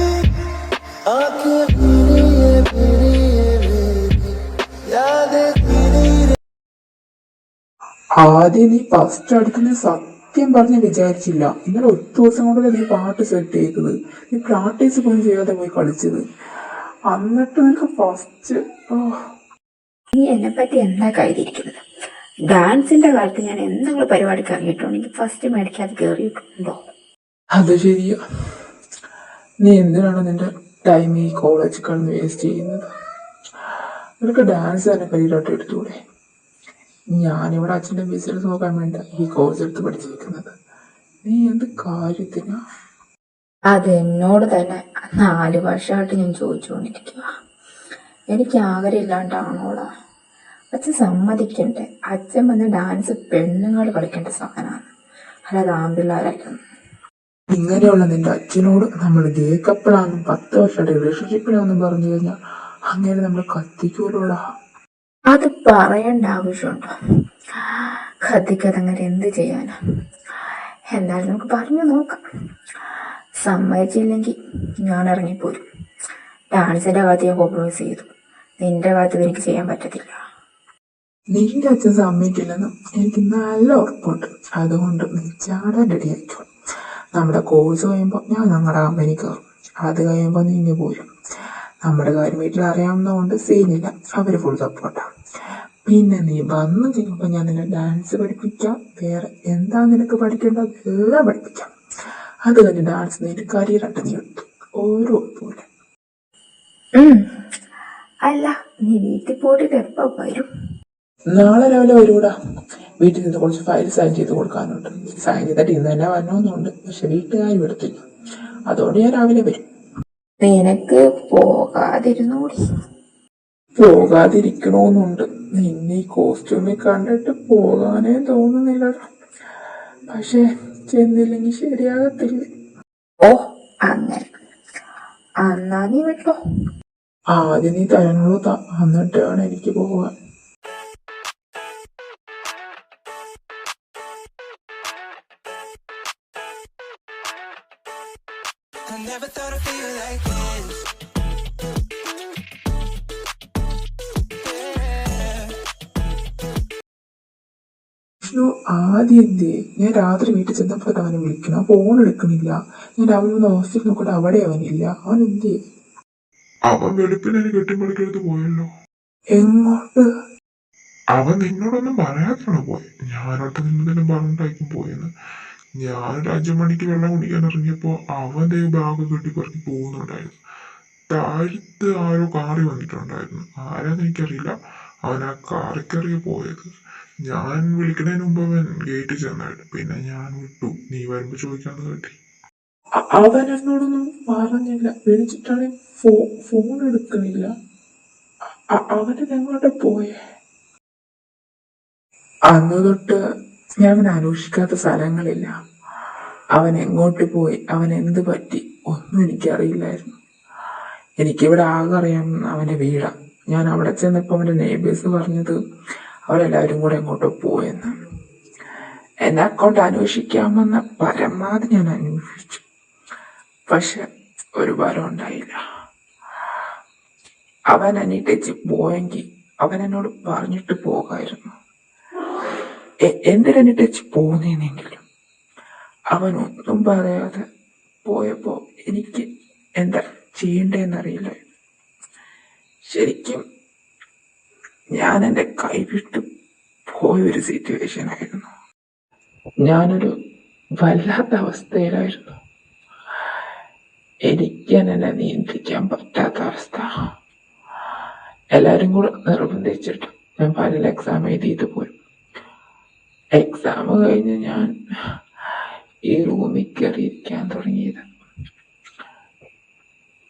D: आंखें भीनी है मेरी, यादें भीनी रे।
A: ആദ്യം നീ ഫസ്റ്റ് അടുക്കുന്ന സത്യം പറഞ്ഞ് വിചാരിച്ചില്ല. ഇന്നലെ 1 ദിവസം കൊണ്ടല്ലേ നീ പാട്ട് സെറ്റ് ചെയ്തത്. നീ പ്രാക്ടീസ് പോലും ചെയ്യാതെ പോയി കളിച്ചത്. എന്നിട്ട് നിനക്ക് ഫസ്റ്റ്.
E: നീ എന്നെ പറ്റി എന്താ കരുതിയിരിക്കുന്നത്? ഡാൻസിന്റെ കാലത്ത് ഞാൻ എന്തെങ്കിലും പരിപാടിക്ക് ഇറങ്ങിയിട്ടുണ്ടെങ്കിൽ ഫസ്റ്റ് മേടിക്കാതെ കയറിയിട്ടുണ്ടോ?
A: അത് ശരിയാ. നീ എന്തിനാണ് നിന്റെ ടൈം ഈ കോളേജിൽ കിടന്ന് വേസ്റ്റ് ചെയ്യുന്നത്? നിനക്ക് ഡാൻസ് തന്നെ കരിയറായിട്ട് എടുത്തൂടെ? ഞാനിവിടെ അച്ഛൻ്റെ ബിസിനസ് നോക്കാൻ വേണ്ട ഈ കോഴ്സ് എടുത്ത് പഠിച്ചിരിക്കുന്നത്. നീ എന്ത് കാര്യത്തിനാ?
E: അത് എന്നോട് തന്നെ 4 വർഷമായിട്ട് ഞാൻ ചോദിച്ചുകൊണ്ടിരിക്കുക. എനിക്ക് ആഗ്രഹമില്ലാണ്ടാണോടാ? അച്ഛൻ സമ്മതിക്കണ്ടേ? അച്ഛൻ വന്ന് ഡാൻസ് പെണ്ണുങ്ങൾ കളിക്കേണ്ട സാധനമാണ്, അല്ലാതെ ആമ്പിള്ളാരായിരുന്നു.
A: ഇങ്ങനെയുള്ള നിന്റെ അച്ഛനോട് നമ്മൾ ഗേ കപ്പിളാണെന്നും 10 വർഷമായിട്ട് റിലേഷൻഷിപ്പിലാണെന്നും പറഞ്ഞു കഴിഞ്ഞാൽ അങ്ങനെ നമ്മൾ കത്തിക്കൂലോടാ.
E: അത് പറയേണ്ട ആവശ്യമുണ്ടോ? കത്തിക്കതങ്ങനെ എന്ത് ചെയ്യാനാ? എന്തായാലും നമുക്ക് പറഞ്ഞു നോക്കാം. സമ്മതിച്ചില്ലെങ്കിൽ ഞാൻ ഇറങ്ങിപ്പോരും. ഡാൻസിൻ്റെ ഭാഗത്ത് ഞാൻ കോംപ്രമൈസ് ചെയ്തു. നിന്റെ ഭാഗത്ത് എനിക്ക് ചെയ്യാൻ പറ്റത്തില്ല.
A: നിന്റെ അച്ഛൻ സമ്മതിക്കില്ലെന്ന് എനിക്ക് നല്ല ഉറപ്പുണ്ട്. അതുകൊണ്ട് നീ ചാടാൻ റെഡി ആയിക്കോ. നമ്മുടെ കോഴ്സ് കഴിയുമ്പോൾ ഞാൻ ഞങ്ങളുടെ കമ്പനി കയറും. അത് കഴിയുമ്പോൾ നീ ഇങ്ങ് പോരും. നമ്മുടെ കാര്യം വീട്ടിൽ അറിയാവുന്നതുകൊണ്ട് സീനില്ല, അവർ ഫുൾ സപ്പോർട്ടാണ്. പിന്നെ നീ വന്നു കഴിയുമ്പോൾ ഞാൻ നിന്നെ ഡാൻസ് പഠിപ്പിക്കാം. വേറെ എന്താ നിനക്ക് പഠിക്കേണ്ടത് എല്ലാം പഠിപ്പിക്കാം. അത് കഴിഞ്ഞ് ഡാൻസ് നിന്റെ കരിയറായിട്ട് നീ എടുത്തു. ഓരോ ഉറപ്പുമില്ല.
E: അല്ല, നീ വീട്ടിൽ പോയിട്ട് എപ്പോൾ വരും?
A: നാളെ രാവിലെ വരൂടാ. വീട്ടിൽ നിന്ന് കുറച്ച് ഫയൽ സൈൻ ചെയ്ത് കൊടുക്കാനുണ്ട്. സൈൻ ചെയ്തിട്ട് ഇന്ന് തന്നെ വരണമെന്നുണ്ട്. പക്ഷെ വീട്ടുകാരും എടുത്തില്ല. അതുകൊണ്ട് ഞാൻ രാവിലെ വരും.
E: നിനക്ക് പോകാതിരുന്നൂടി?
A: പോകാതിരിക്കണമെന്നുണ്ട്. നിന്നെ ഈ കോസ്റ്റ്യൂമിൽ കണ്ടിട്ട് പോകാനേ തോന്നുന്നില്ലടാ. പക്ഷെ ചെന്നില്ലെങ്കിൽ ശരിയാകത്തില്ല.
E: ഓ അങ്ങനെ. എന്നാ നീ വിട്ടോ.
A: ആദ്യം നീ തരുന്നുള്ളൂ എന്നിട്ട് വേണം എനിക്ക് പോകാൻ.
D: I never thought I'd feel like this.
A: Vishnu ആദ്യം എന്തേ? ഞാൻ രാത്രി വീട്ടിൽ ചെന്നപ്പോൾ അവനെ വിളിക്കണം, ഫോൺ എടുക്കണില്ല. ഞാൻ രാവിലെ ഒന്ന് ഹോസ്പിറ്റലിൽ നോക്കട്ടെ, അവിടെ അവനില്ല. അവൻ എന്തേ?
B: അവൻ വെളുപ്പിനെ കെട്ടിപ്പണിക്കെടുത്ത് പോയല്ലോ.
A: എങ്ങോട്ട്?
B: അവൻ നിന്നോടൊന്നും പറയാതെയാണ് പോയി. ഞാനോട്ട് നിന്നെ പറഞ്ഞിട്ടായിരിക്കും പോയെന്ന്. ഞാൻ ഒരു 5 മണിക്ക് വെള്ളം കുടിക്കാൻ ഇറങ്ങിയപ്പോൾ അവൻ്റെ ബാഗ് കെട്ടിപ്പറക്കി പോകുന്നുണ്ടായിരുന്നു. താഴത്ത് ആരോ കാറി വന്നിട്ടുണ്ടായിരുന്നു. ആരാന്ന് എനിക്കറിയില്ല. അവൻ ആ കാറി കയറിയ പോയത്. ഞാൻ വിളിക്കുന്നതിന് മുമ്പ് അവൻ ഗേറ്റിൽ ചെന്നായിരുന്നു. പിന്നെ ഞാൻ വിട്ടു. നീ വരുമ്പോൾ ചോദിക്കാന്ന് കേട്ടി.
A: അവൻ എന്നോടൊന്നും പറഞ്ഞില്ല. വിളിച്ചിട്ടാണെങ്കിൽ ഫോൺ എടുക്കണില്ല. അവന് എങ്ങോട്ട് പോയേ? അന്ന് തൊട്ട് ഞാൻ അവൻ അന്വേഷിക്കാത്ത സ്ഥലങ്ങളില്ല. അവൻ എങ്ങോട്ട് പോയി, അവൻ എന്ത് പറ്റി, ഒന്നും എനിക്കറിയില്ലായിരുന്നു. എനിക്കിവിടെ ആകെ അറിയാം അവൻ്റെ വീടാണ്. ഞാൻ അവിടെ ചെന്നപ്പോൾ അവൻ്റെ നെയ്ബേഴ്സ് പറഞ്ഞത് അവരെല്ലാവരും കൂടെ എങ്ങോട്ടോ പോയെന്ന്. എന്നെ അക്കൗണ്ട് അന്വേഷിക്കാമെന്ന് പരമാവധി ഞാൻ അന്വേഷിച്ചു. പക്ഷെ ഒരു ഫലം ഉണ്ടായില്ല. അവൻ അനിട്ടേച്ച് പോയെങ്കിൽ അവൻ എന്നോട് പറഞ്ഞിട്ട് പോകായിരുന്നു. എന്തിനെന്നിട്ടേച്ച് പോകുന്നെങ്കിലും അവനൊന്നും പറയാതെ പോയപ്പോ എനിക്ക് എന്താ ചെയ്യണ്ടേന്നറിയില്ല. ശരിക്കും ഞാൻ എൻ്റെ കൈവിട്ട് പോയൊരു സിറ്റുവേഷൻ ആയിരുന്നു. ഞാനൊരു വല്ലാത്ത അവസ്ഥയിലായിരുന്നു. എനിക്ക് എന്നെ നിയന്ത്രിക്കാൻ പറ്റാത്ത അവസ്ഥ. എല്ലാവരും കൂടെ നിർബന്ധിച്ചിട്ട് ഞാൻ ഫൈനൽ എക്സാം എഴുതിയിട്ട് പോയി. എക്സാം കഴിഞ്ഞ് ഞാൻ ഈ റൂമിൽ കയറിയിരിക്കാൻ തുടങ്ങിയത്.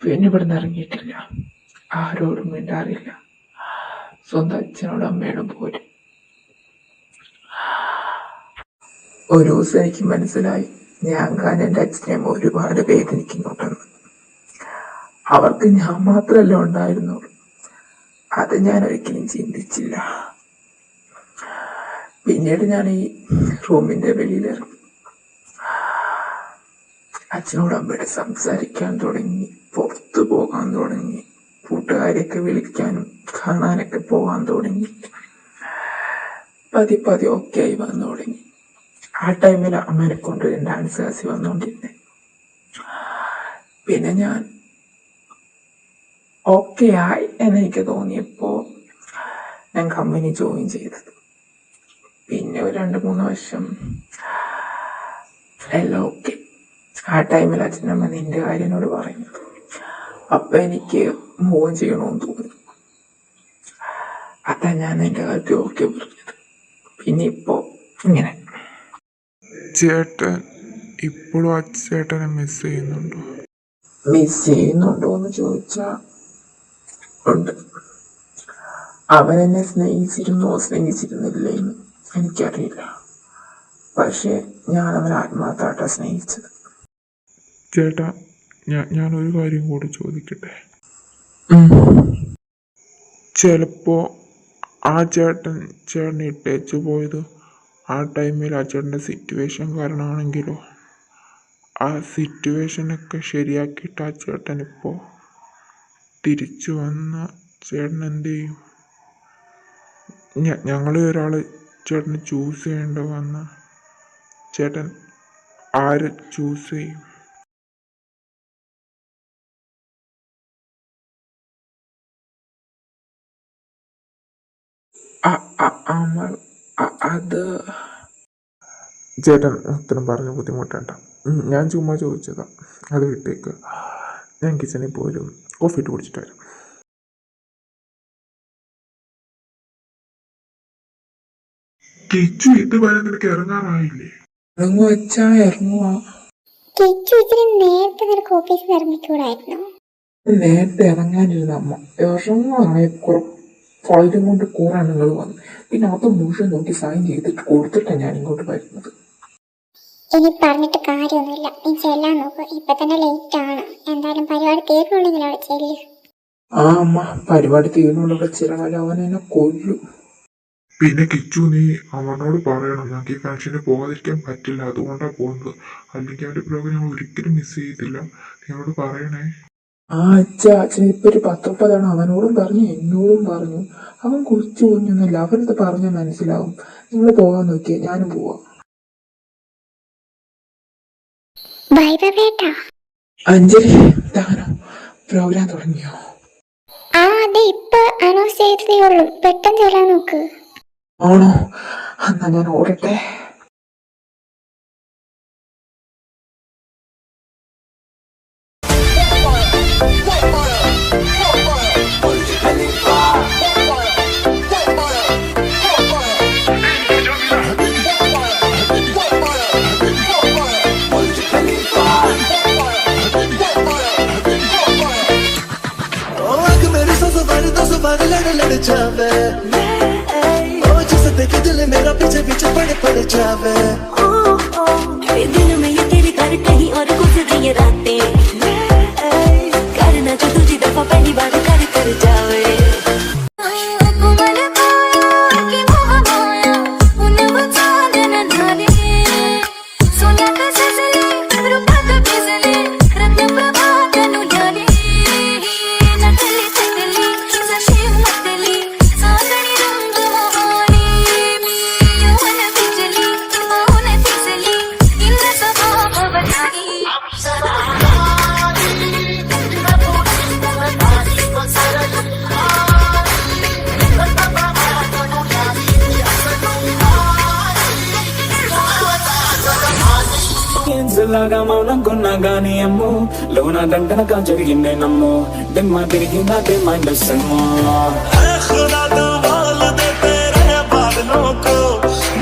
A: പിന്നെ ഇവിടെ നിന്ന് ഇറങ്ങിയിട്ടില്ല. ആരോടും മിണ്ടാറില്ല. സ്വന്തം അച്ഛനോടും അമ്മയോടും പോലും. ഒരു ദിവസം എനിക്ക് മനസ്സിലായി, ഞാൻ കാരണം എൻ്റെ അച്ഛനെ ഒരുപാട് വേദനിക്കുന്നുണ്ടെന്ന്. അവർക്ക് ഞാൻ മാത്രമല്ല ഉണ്ടായിരുന്നുള്ളൂ. അത് ഞാൻ ഒരിക്കലും ചിന്തിച്ചില്ല. പിന്നീട് ഞാൻ ഈ റൂമിന്റെ വെളിയിലിറങ്ങി അച്ഛനോട് അമ്മയോട് സംസാരിക്കാൻ തുടങ്ങി. പുറത്തു പോകാൻ തുടങ്ങി. കൂട്ടുകാരെയൊക്കെ വിളിക്കാനും കാണാനൊക്കെ പോകാൻ തുടങ്ങി. പതി ഓക്കെ ആയി വന്നു തുടങ്ങി. ആ ടൈമിൽ അമ്മേനെ കൊണ്ട് ഡാൻസ് ക്ലാസ്സി വന്നുകൊണ്ടിരുന്നേ. പിന്നെ ഞാൻ ഓക്കെ ആയി എന്നെനിക്ക് തോന്നിയപ്പോ ഞാൻ കമ്പനി ജോയിൻ ചെയ്തത്. പിന്നെ ഒരു 2-3 വർഷം എല്ലാം ഓക്കെ. ആ ടൈമിൽ അച്ഛനമ്മ നിന്റെ കാര്യം എന്നോട് പറഞ്ഞു. അപ്പൊ എനിക്ക് മൂവ് ചെയ്യണമെന്ന് തോന്നി. അതാ ഞാൻ എന്റെ കാര്യം ഓക്കെ പറഞ്ഞത്. പിന്നെ ഇപ്പോ ഇങ്ങനെ.
B: ചേട്ടൻ ഇപ്പോഴും ആ ചേട്ടനെ മിസ് ചെയ്യുന്നുണ്ടോ?
A: മിസ് ചെയ്യുന്നുണ്ടോ എന്ന് ചോദിച്ചാ ഉണ്ട്. അവൻ എന്നെ സ്നേഹിച്ചിരുന്നില്ലേന്ന് എനിക്കറിയില്ല. പക്ഷെ ഞാൻ അവനെ ആത്മാർത്ഥമായിട്ടാണ് സ്നേഹിച്ചത്.
B: ചേട്ടാ, ഞാനൊരു കാര്യം കൂടി ചോദിക്കട്ടെ. ചിലപ്പോ ആ ചേട്ടൻ ഇട്ടേച്ച് പോയത് ആ ടൈമിൽ ആ ചേട്ടൻ്റെ സിറ്റുവേഷൻ കാരണമാണെങ്കിലോ? ആ സിറ്റുവേഷനൊക്കെ ശരിയാക്കിയിട്ട് ആ ചേട്ടനിപ്പോൾ തിരിച്ചു വന്ന ചേട്ടൻ എന്ത് ചെയ്യും? ഞങ്ങളെ ഒരാൾ ചേട്ടന് ചൂസ് ചെയ്യേണ്ട വന്ന ചേട്ടൻ ആര് ചൂസ് ചെയ്യും?
A: അമർ അത്
B: ചേട്ടൻ ഉത്തരം പറഞ്ഞ് ബുദ്ധിമുട്ടണ്ട. ഞാൻ ചുമ്മാ ചോദിച്ചതാ, അത് വിട്ടേക്ക്. ഞാൻ കിച്ചണിൽ പോലും കോഫി ഇട്ട് കുടിച്ചിട്ട് വരാം. കിച്ചു ഇതുവരെ നിനക്ക് ഇറങ്ങാറായില്ലേ?
A: ഇറങ്ങുക വെച്ചാ ഇറങ്ങുക.
C: കിച്ചു ഇത്തിരി നേരത്തെ നിനക്ക് ഓഫീസിൽ ഇറങ്ങിക്കൂടായിരുന്നു?
A: നേരത്തെ ഇറങ്ങാനിരുന്ന അമ്മ ഇറങ്ങുവാണെങ്കിൽ ഫ്ലൈറ്റും കൊണ്ട് കുറെ ആളുകൾ വന്നു. പിന്നെ അത് മുഴുവൻ നോക്കി സൈൻ ചെയ്തിട്ട് കൊടുത്തിട്ടാണ് ഞാൻ ഇങ്ങോട്ട് വരുന്നത്.
C: ഇനി പറഞ്ഞിട്ട് കാര്യമൊന്നുമില്ല, നീ ചെല്ലാൻ നോക്ക്. ഇപ്പൊ തന്നെ ലേറ്റ് ആണ്. എന്തായാലും പരിപാടി തീർന്നുണ്ടെങ്കിൽ അവിടെ ചെല്ലു.
A: ആ അമ്മ, പരിപാടി തീർന്നുള്ള ചിലവല്ല, അവൻ എന്നെ കൊല്ലും.
B: പിന്നെ കിച്ചു, നീ അവനോട് പറയണം ഞങ്ങൾക്ക് ഈ ഫംഗ്ഷന് പോകാതിരിക്കാൻ പറ്റില്ല, അതുകൊണ്ടാണ് പോകുന്നത്. അല്ലെങ്കിൽ അവൻ്റെ പ്രോഗ്രാം ഞങ്ങൾ ഒരിക്കലും മിസ് ചെയ്തില്ല. നീ അവനോട് പറയണേ.
A: അച്ഛൻ ഇപ്പൊ ഒരു 10-30 തവണ അവനോടും പറഞ്ഞു എന്നോടും പറഞ്ഞു. അവൻ കൊച്ചു കുഞ്ഞൊന്നുമില്ല, അവനത് പറഞ്ഞാൽ മനസ്സിലാവും. നിങ്ങൾ പോകാൻ നോക്കിയേ, ഞാനും പോവാം. അഞ്ജലി, താനോ പ്രോഗ്രാം തുടങ്ങിയോ?
C: അതെ, ഇപ്പൊ അനൗൺസ് ചെയ്തതേ ഉള്ളൂ. പെട്ടെന്ന് ചെല്ലാൻ നോക്ക്.
A: ആണോ? എന്നാ ഞാൻ ഓടട്ടെ.
D: लड़ जावे ओ जिसे देखे दिल मेरा पीछे पीछे पड़ जावे दिन में ये तेरे घर कहीं और गुजरी ये रातें करना जो तुझी दफा पहली बार कर जावे లాగా మౌనం కొన్నగాని అమ్ము లోన దండనగా జరిగిందే నమ్ము దిమ్మ తిరిగిందే మైండ్ సమ్మో खुदा तो बोल दे तेरे बादलों को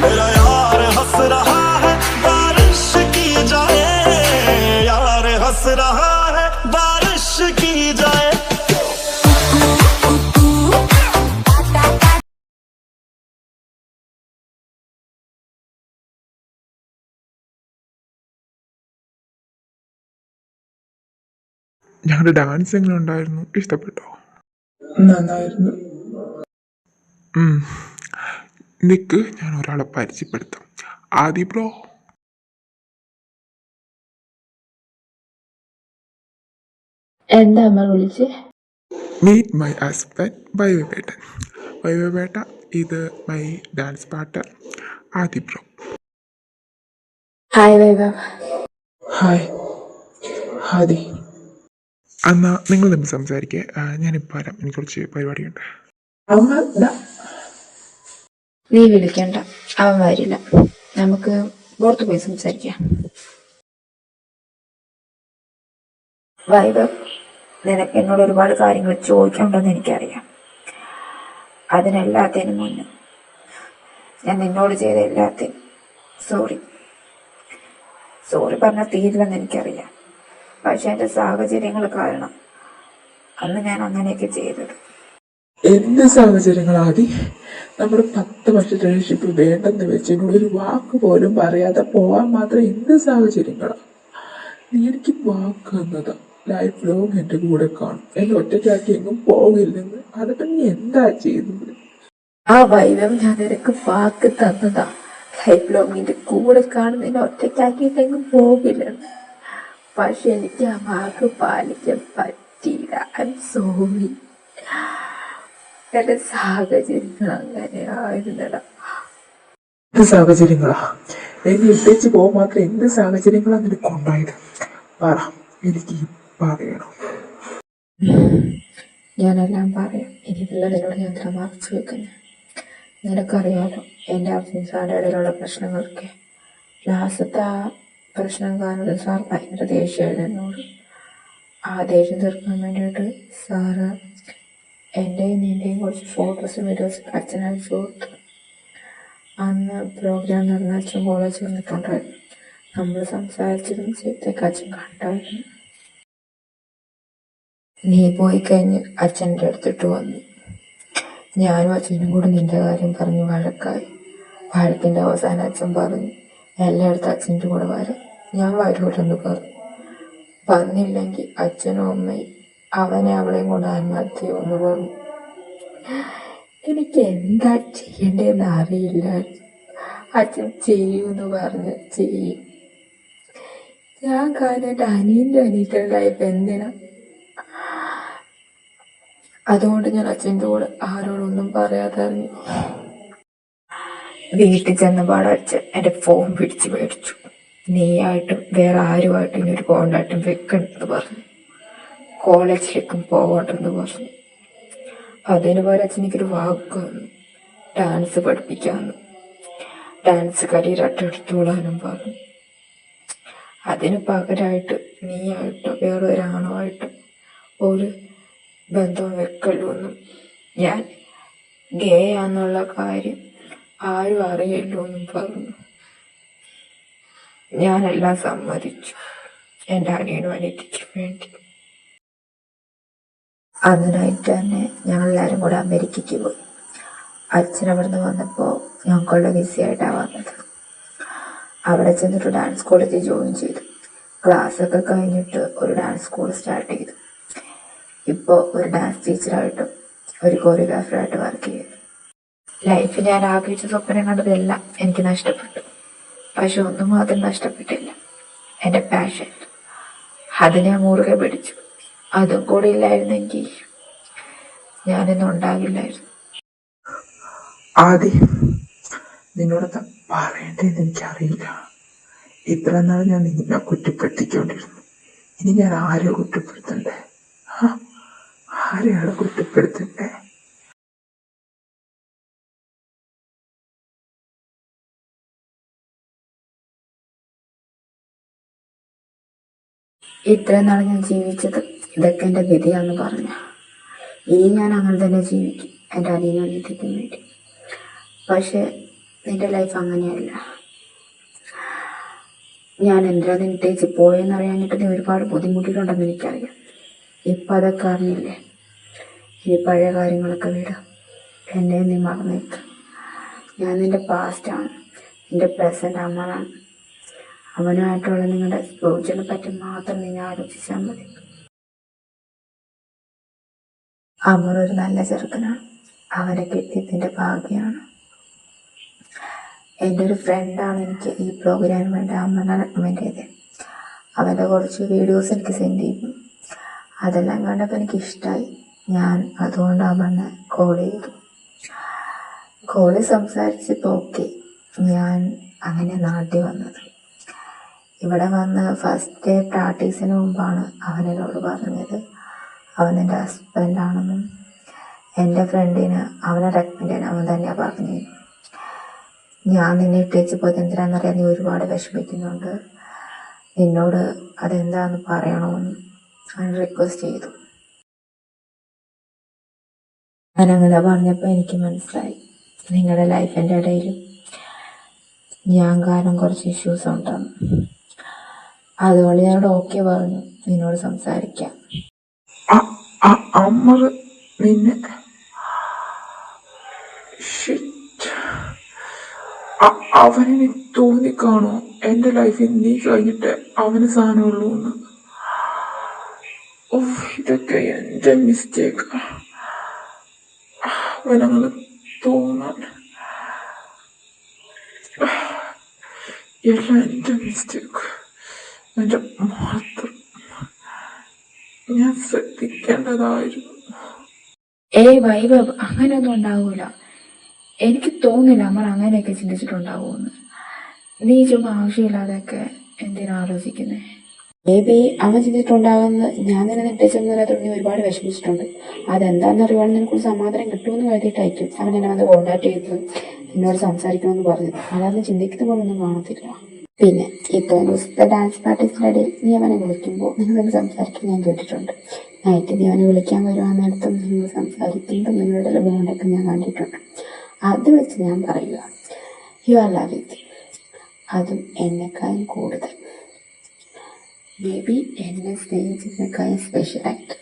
D: मेरा यार हंस रहा है बारिश की जाए यार हंस रहा है बारिश की जाए
B: ഞങ്ങളുടെ ഡാൻസ് എങ്ങനെ ഉണ്ടായിരുന്നു? ഇഷ്ടപ്പെട്ടോ?
A: നന്നായിരുന്നു.
B: നിക്ക്, ഞാൻ ഒരാളെ പരിചയപ്പെടുത്താം. ആദി ബ്രോ.
E: എന്താ അമ്മ വിളിച്ചേ?
B: മീറ്റ് മൈ ഹസ്ബൻഡ് വൈവേട്ടൻ. വൈവേട്ട, ഇത് my dance partner Aadi bro.
E: Hi Vaibhav.
A: Hi Hadi.
B: എന്നാ നിങ്ങൾ തമ്മിൽ സംസാരിക്കേ, ഞാനിപ്പോൾ വരാം, എനിക്ക് കുറച്ച് പരിപാടിയുണ്ട്.
E: നീ വിളിക്കണ്ട, അവൻ വരില്ല. നമുക്ക് പുറത്ത് പോയി സംസാരിക്കാം. വൈഭവ്, നിനക്ക് എന്നോട് ഒരുപാട് കാര്യങ്ങൾ ചോദിക്കണ്ടെന്ന് എനിക്കറിയാം. അതിനെല്ലാത്തിനും മുന്നേ ഞാൻ നിന്നോട് ചെയ്ത എല്ലാത്തിനും സോറി പറഞ്ഞാൽ തീരില്ലെന്ന് എനിക്കറിയാം. പക്ഷെ എൻ്റെ സാഹചര്യങ്ങൾ കാരണം അന്ന് ഞാൻ അങ്ങനെയൊക്കെ ചെയ്തത്.
A: എന്ത് സാഹചര്യങ്ങളാദി? നമ്മുടെ 10 വർഷത്തെ റിലേഷൻഷിപ്പ് വേണ്ടെന്ന് വെച്ചതിനുള്ള ഒരു വാക്ക് പോലും പറയാതെ പോവാൻ മാത്രം എന്ത് സാഹചര്യങ്ങളാ? നീ എനിക്ക് വാക്ക് എന്നതാ, ലൈഫ് ലോങ് എന്റെ കൂടെ കാണും, എന്നെ ഒറ്റയ്ക്കാക്കി എങ്ങും പോകില്ലെന്ന്. അതിപ്പോ നീ എന്താ ചെയ്തത്?
E: ആ വൈഭവം ഞാൻ നിനക്ക് വാക്ക് തന്നതാ, ലൈഫ് ലോങ് നിന്റെ കൂടെ കാണുന്നതിനെ ഒറ്റയ്ക്കാക്കിയിട്ടെങ്ങും പോകില്ലെന്ന്. പക്ഷെ എനിക്ക് ആ വാക്ക് പാലിക്കാൻ പറ്റിയില്ല. I am sorry. എൻ്റെ സാഹചര്യങ്ങൾ അങ്ങനെയായിരുന്നടാ.
A: എന്ത് സാഹചര്യങ്ങളാ? എന്നെ ഇട്ടേച്ച് പോകാൻ മാത്രം എന്ത് സാഹചര്യങ്ങളാ നിനക്കുണ്ടായത്? പറ, എനിക്ക് ഇപ്പം അറിയണം.
E: ഞാനെല്ലാം പറയാം. ഇനിയില്ല നിന്നോട് ഞാൻ എത്ര മറച്ചു വെക്കുന്നു. നിനക്കറിയാലോ എൻ്റെ അർജുൻ സാറിൻ്റെ ഇടയിലുള്ള പ്രശ്നങ്ങളൊക്കെ. ലാസ്റ്റത്തെ ആ പ്രശ്നം കാരണം സാർ ഭയങ്കര ദേഷ്യമായിരുന്നു എന്നോട്. ആ ദേഷ്യം തീർക്കാൻ വേണ്ടിയിട്ട് സാറ് എൻ്റെയും നിൻ്റെയും കുറച്ച് ഫോട്ടോസും വീഡിയോസും അച്ഛൻ അയച്ചു കൊടുത്തു. അന്ന് പ്രോഗ്രാം നടന്ന അച്ഛൻ കോളേജിൽ വന്നിട്ടുണ്ടായിരുന്നു. നമ്മൾ സംസാരിച്ചതും ചെയ്തൊക്കെ അച്ഛൻ കണ്ടായിരുന്നു. നീ പോയി കഴിഞ്ഞ് അച്ഛൻ്റെ അടുത്തിട്ട് വന്നു. ഞാനും അച്ഛനും കൂടി നിന്റെ കാര്യം പറഞ്ഞ് വഴക്കായി. വഴക്കിൻ്റെ അവസാനം അച്ഛൻ പറഞ്ഞു എല്ലായിടത്തും അച്ഛൻ്റെ കൂടെ വരാം. ഞാൻ വരൂലെന്ന് പറഞ്ഞു. വന്നില്ലെങ്കിൽ അച്ഛനും അമ്മയും അവനെ അവളെയും കൊണ്ട് ആത്മഹത്യ എന്ന് പറഞ്ഞു. എനിക്ക് എന്താ ചെയ്യേണ്ടതെന്ന് അറിയില്ല. അച്ഛൻ ചെയ്യൂന്ന് പറഞ്ഞ് ചെയ്യും. ഞാൻ കാരണം എൻ്റെ അനിയൻ്റെ അനിയത്തിയുടെ ലൈഫ് എന്തിനാ? അതുകൊണ്ട് ഞാൻ അച്ഛൻ്റെ കൂടെ ആരോടൊന്നും പറയാതെ ഇറങ്ങി. വീട്ടിൽ ചെന്നപാട് അച്ഛൻ എൻ്റെ ഫോൺ പിടിച്ച് മേടിച്ചു. നീയായിട്ടും വേറെ ആരുമായിട്ടും ഇനി ഒരു കോണ്ടാക്റ്റും വെക്കണ്ടെന്ന് പറഞ്ഞു. കോളേജിലേക്കും പോകണ്ടെന്ന് പറഞ്ഞു. അതിന് പോലെ അച്ഛൻ എനിക്കൊരു വാക്ക് വന്നു, ഡാൻസ് പഠിപ്പിക്കാമെന്ന്. ഡാൻസ് കരിയറായിട്ട് എടുത്തോളാനും പറഞ്ഞു. അതിന് പകരമായിട്ട് നീയായിട്ടോ വേറെ ഒരാണുമായിട്ട് ഒരു ബന്ധം വെക്കല്ലോന്നും ഞാൻ ഗേ ആന്നുള്ള കാര്യം ആരും അറിയല്ലോ എന്നും പറഞ്ഞു. ഞാനെല്ലാം സമ്മതിച്ചു എൻ്റെ അനിയനും അനിയത്തിക്കും വേണ്ടി. അതിനായിട്ട് തന്നെ ഞങ്ങളെല്ലാവരും കൂടെ അമേരിക്കയ്ക്ക് പോയി. അച്ഛൻ അവിടുന്ന് വന്നപ്പോൾ ഞങ്ങളുടെ വിസയായിട്ടാണ് വന്നത്. അവിടെ ചെന്നിട്ട് ഡാൻസ് കോളേജിൽ ജോയിൻ ചെയ്തു. ക്ലാസ്സൊക്കെ കഴിഞ്ഞിട്ട് ഒരു ഡാൻസ് സ്കൂൾ സ്റ്റാർട്ട് ചെയ്തു. ഇപ്പോൾ ഒരു ഡാൻസ് ടീച്ചറായിട്ടും ഒരു കൊറിയോഗ്രാഫറായിട്ട് വർക്ക് ചെയ്യുന്നു. ലൈഫിൽ ഞാൻ ആഗ്രഹിച്ച സ്വപ്നം കണ്ടതെല്ലാം എനിക്ക് നഷ്ടപ്പെട്ടു. പക്ഷെ ഒന്നും മാത്രം നഷ്ടപ്പെട്ടില്ല, എൻ്റെ പാഷൻ. അത് ഞാൻ മുറുകെ പിടിച്ചു. അതും കൂടെ ഇല്ലായിരുന്നെങ്കിൽ ഞാനിന്ന് ഉണ്ടാകില്ലായിരുന്നു.
A: ആദ്യം നിന്നോടൊക്കെ പറയേണ്ടതെന്ന് എനിക്കറിയില്ല. ഇത്ര നാൾ ഞാൻ നിന്നെ കുറ്റപ്പെടുത്തിക്കൊണ്ടിരുന്നു. ഇനി ഞാൻ ആരെ കുറ്റപ്പെടുത്തണ്ടേ? ആരെയാണ് കുറ്റപ്പെടുത്തണ്ടേ?
E: ഇത്ര നാൾ ഞാൻ ജീവിച്ചത് ഇതൊക്കെ എൻ്റെ വിധിയാന്ന് പറഞ്ഞ ഇനി ഞാൻ അങ്ങനെ തന്നെ ജീവിക്കും എൻ്റെ അനിയനും അനിയത്തിക്കും വേണ്ടി. പക്ഷെ നിന്റെ ലൈഫ് അങ്ങനെയല്ല. ഞാൻ എന്തിനാ നിന്നിട്ടേച്ച് പോയെന്നറിയാനിട്ട് നീ ഒരുപാട് ബുദ്ധിമുട്ടിയിട്ടുണ്ടെന്ന് എനിക്കറിയാം. ഇപ്പം അതൊക്കെ അറിഞ്ഞില്ലേ? ഇനി പഴയ കാര്യങ്ങളൊക്കെ വിടാം. എന്നെ നീ മറന്നേക്ക്. ഞാൻ നിന്റെ പാസ്റ്റാണ്, നിന്റെ പ്രസൻറ്റ് അമ്മളാണ്. അവനുമായിട്ടുള്ള നിങ്ങളുടെ ഫ്യൂച്ചറിനെ പറ്റി മാത്രം നീ ആലോചിച്ചാൽ മതി. അമർ ഒരു നല്ല ചെറുക്കനാണ്. അവനെ കിട്ടിയത് നിന്റെ ഭാഗ്യമാണ്. എൻ്റെ ഒരു ഫ്രണ്ടാണ് എനിക്ക് ഈ പ്രോഗ്രാമിന് വേണ്ടി അമ്മനെ റെക്കമെൻഡ് ചെയ്തത്. അവൻ്റെ കുറച്ച് വീഡിയോസ് എനിക്ക് സെൻഡ് ചെയ്തു. അതെല്ലാം കണ്ടപ്പോൾ എനിക്കിഷ്ടമായി. ഞാൻ അതുകൊണ്ട് അവനെ കോൾ ചെയ്തു. കോളിൽ സംസാരിച്ചപ്പോൾ ഓക്കെ. ഞാൻ അങ്ങനെ നാട്ടിൽ വന്നത്. ഇവിടെ വന്ന് ഫസ്റ്റ് ഡേ പ്രാക്ടീസിന് മുമ്പാണ് അവനോട് പറഞ്ഞത് അവൻ എൻ്റെ ഹസ്ബൻഡാണെന്നും എൻ്റെ ഫ്രണ്ടിന് അവനെ റെക്കമെൻഡ് ചെയ്യാൻ അവൻ തന്നെയാണ് പറഞ്ഞത്. ഞാൻ നിന്നെ ഇട്ടേച്ച് പോയത് എന്തിനാണെന്നറിയാൻ നീ ഒരുപാട് വിഷമിക്കുന്നുണ്ട്. നിന്നോട് അതെന്താണെന്ന് പറയണമെന്ന് അവൻ റിക്വസ്റ്റ് ചെയ്തു. ഞാനങ്ങനെ പറഞ്ഞപ്പോൾ എനിക്ക് മനസ്സിലായി നിങ്ങളുടെ ലൈഫിൻ്റെ ഇടയിലും ഞാൻ കാരണം കുറച്ച് ഇഷ്യൂസ് ഉണ്ടെന്ന്. അതുകൊണ്ട് ഞാനോട് ഓക്കെ പറഞ്ഞു നിന്നോട് സംസാരിക്കാം.
A: അമർ നിന്നെ അവനെ തോന്നിക്കാണോ എൻ്റെ ലൈഫിൽ നീ കഴിഞ്ഞിട്ട് അവന് സാധനമുള്ളൂ എന്ന്? ഓ, ഇതൊക്കെ എൻ്റെ മിസ്റ്റേക്ക്. അവനങ്ങനെ തോന്നാൻ എല്ലാം എൻ്റെ മിസ്റ്റേക്ക്. എൻ്റെ മാത്രം ഞാൻ ശ്രദ്ധിക്കേണ്ടതായിരുന്നു.
E: വൈഭവ്, അങ്ങനെയൊന്നും ഉണ്ടാവൂല. എനിക്ക് തോന്നില്ല അമ്മ അങ്ങനെയൊക്കെ ചിന്തിച്ചിട്ടുണ്ടാവുമെന്ന്. നീ ചുമ്മാ ആവശ്യമില്ലാതെയൊക്കെ എന്തിനാ ആലോചിക്കുന്നേ? ബേബി, അവൻ ചിന്തിച്ചിട്ടുണ്ടാവുമെന്ന് ഞാൻ നിന്നെ നെട്ടിച്ചെന്ന് തുടങ്ങി ഒരുപാട് വിഷമിച്ചിട്ടുണ്ട്. അതെന്താണെന്ന് അറിയുവാണെങ്കിൽ നിനക്കൊരു സമാധാനം കിട്ടുമെന്ന് കരുതിയിട്ടായിരിക്കും അവൻ എന്നെ വന്ന് കോണ്ടാക്ട് ചെയ്തത്, എന്നോട് സംസാരിക്കണമെന്ന് പറഞ്ഞത്. അതൊന്നും ചിന്തിക്കുന്ന പോലൊന്നും കാണത്തില്ല. പിന്നെ ഇപ്പോൾ ദിവസത്തെ ഡാൻസ് പ്രാക്ടീസിൻ്റെ ഇടയിൽ നീ അവനെ വിളിക്കുമ്പോൾ നിങ്ങൾ സംസാരിക്കാൻ ഞാൻ കേട്ടിട്ടുണ്ട്. നൈറ്റ് നീ അവനെ വിളിക്കാൻ വരുവാന്നേരത്തും നിങ്ങൾ സംസാരിക്കുമ്പോൾ നിങ്ങളുടെ ബോണ്ടൊക്കെ ഞാൻ കണ്ടിട്ടുണ്ട്. അത് വെച്ച് ഞാൻ പറയുക, യു ആർ ലവ് ഇറ്റ്. അതും എന്നെക്കാളും കൂടുതൽ. ബേബി, എന്നെ സ്നേഹിച്ചതിനേക്കാളും സ്പെഷ്യലായിട്ട്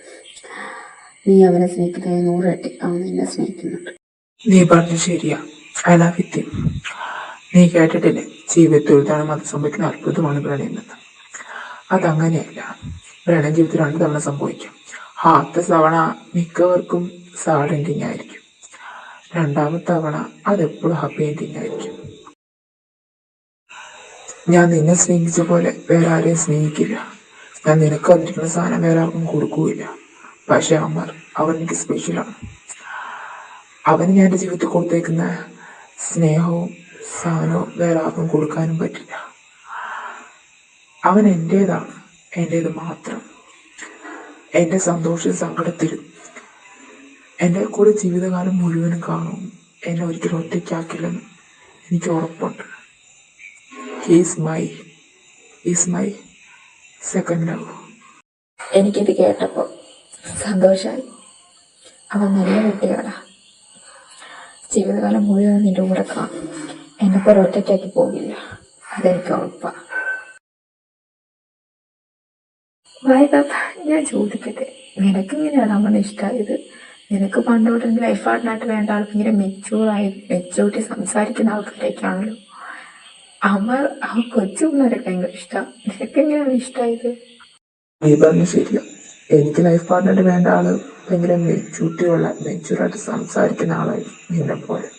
E: നീ അവനെ സ്നേഹിക്കുന്നതിന് 100 ഇരട്ടി അവൻ നിന്നെ സ്നേഹിക്കുന്നുണ്ട്.
A: നീ പറഞ്ഞു ശരിയാ. I love with. നീ കേട്ടിട്ടില്ലേ, ജീവിതത്തിൽ ഒരു തവണ അത് സംഭവിക്കുന്ന അത്ഭുതമാണ് പ്രണയമെന്ന്. അതങ്ങനെയല്ല. പ്രണയം ജീവിതത്തിൽ 2 തവണ സംഭവിക്കാം. ആദ്യത്തെ തവണ മിക്കവർക്കും സാഡ് എൻഡിങ് ആയിരിക്കും. 2ാമത്തെ തവണ അതെപ്പോഴും ഹാപ്പി എൻഡിങ് ആയിരിക്കും. ഞാൻ നിന്നെ സ്നേഹിച്ച പോലെ വേറെ ആരെയും സ്നേഹിക്കില്ല. ഞാൻ നിനക്ക് വന്നിരിക്കുന്ന സാധനം വേറെ ആർക്കും കൊടുക്കുകയില്ല. പക്ഷെ അവൻ എനിക്ക് സ്പെഷ്യലാണ്. അവന് ഞാൻ എൻ്റെ ജീവിതത്തിൽ കൊടുത്തേക്കുന്ന സ്നേഹവും സാധനവും വേറെ ആർക്കും കൊടുക്കാനും പറ്റില്ല. അവൻ എൻ്റേതാണ്, എൻ്റേത് മാത്രം. എൻ്റെ സന്തോഷ സങ്കടത്തിലും എൻ്റെ കൂടെ ജീവിതകാലം മുഴുവനും കാണും. എന്നെ ഒരിക്കലും ഒറ്റയ്ക്കാക്കില്ലെന്ന് എനിക്ക് ഉറപ്പുണ്ട്. He's my second love.
E: എനിക്കിത് കേട്ടപ്പോൾ സന്തോഷമായി. അവൻ നല്ല കുട്ടികളാ. ജീവിതകാലം മുഴുവൻ നിന്റെ കൂടെ കാണും. എന്നെപ്പോലെ ഒറ്റയ്ക്കാക്കി പോകില്ല, അതെനിക്ക് ഉറപ്പാ. വൈഭവ്, ഞാൻ ചോദിക്കട്ടെ, നിനക്കിങ്ങനെയാണ് അവനെ ഇഷ്ടമായത്? നിനക്ക് പണ്ടോട്ട് ലൈഫ് പാർട്ട്ണറായിട്ട് വേണ്ട ആൾക്ക് ഇങ്ങനെ മെച്ചൂരിറ്റി സംസാരിക്കുന്ന ആൾക്കാരൊക്കെയാണല്ലോ. അവൻ കൊച്ചു പിള്ളേരൊക്കെ ഭയങ്കര ഇഷ്ടം. നിനക്കെങ്ങനെയാണ് ഇഷ്ടമായത്?
A: നീ പറഞ്ഞു ശരിയാ. എനിക്ക് ലൈഫ് പാർട്ട്ണറായിട്ട് വേണ്ട ആള് ഭയങ്കര മെച്ചൂറായിട്ട് സംസാരിക്കുന്ന ആളായിരുന്നു നിന്നെ പോലെ.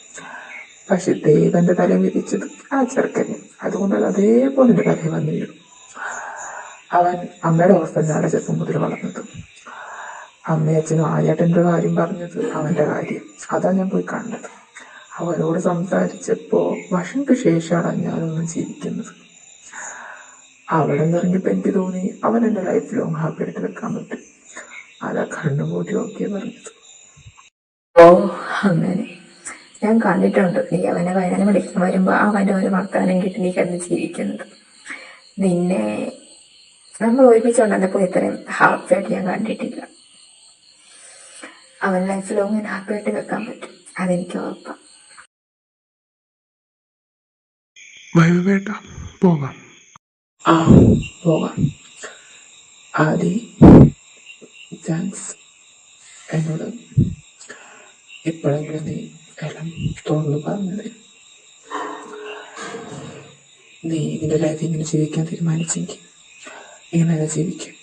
A: പക്ഷെ ദൈവന്റെ തല വിധിച്ചത് ആ ചെറുക്കനെ. അതുകൊണ്ട് അത് അതേപോലെ എൻ്റെ തലയിൽ വന്നു വീഴും. അവൻ അമ്മയുടെ ഹോസ്പിറ്റലാണ് ചെറുപ്പം മുതൽ വളർന്നത്. അമ്മയച്ഛനും ആര്യേട്ടൻ്റെ കാര്യം പറഞ്ഞത് അവൻ്റെ കാര്യം. അതാ ഞാൻ പോയി കണ്ടത്. അവനോട് സംസാരിച്ചപ്പോൾ വർഷങ്ങൾക്ക് ശേഷമാണ് ഞാനൊന്നും ജീവിക്കുന്നത്. അവിടെ നിന്നിറങ്ങിയപ്പോൾ എനിക്ക് തോന്നി അവൻ എൻ്റെ ലൈഫ് ലോങ് ഹാപ്പി ആയിട്ട് വെക്കാൻ പറ്റും. അതാ കണ്ണുകൂട്ടി ഓക്കെ പറഞ്ഞത്.
E: ഓ, അങ്ങനെ ഞാൻ കണ്ടിട്ടുണ്ട്. നീ അവനെ വയനാട് വിളിക്കാൻ വരുമ്പോൾ അവൻ്റെ ഒരു വർത്തമാനം കിട്ടി നീ കിടന്ന് ജീവിക്കുന്നത്. നിന്നെ നമ്മൾ ഒരുമിച്ചുണ്ടെന്നപ്പോൾ ഇത്രയും ഹാപ്പി ആയിട്ട് ഞാൻ കണ്ടിട്ടില്ല. അവൻ ലൈഫ് ലോങ് ഞാൻ ഹാപ്പി ആയിട്ട് വെക്കാൻ പറ്റും, അതെനിക്ക് ഉറപ്പാണ്.
B: വൈവേട്ട, പോകാം.
A: ആ, പോകാം. ആദി, താങ്ക്സ്. എന്നോട് എപ്പോഴെങ്കിലും നീ എല്ലാം തുറന്നു പറഞ്ഞത്. നീ നിന്റെ ലൈഫ് ഇങ്ങനെ ജീവിക്കാൻ തീരുമാനിച്ചെങ്കിൽ ഇങ്ങനെ തന്നെ ജീവിക്കും.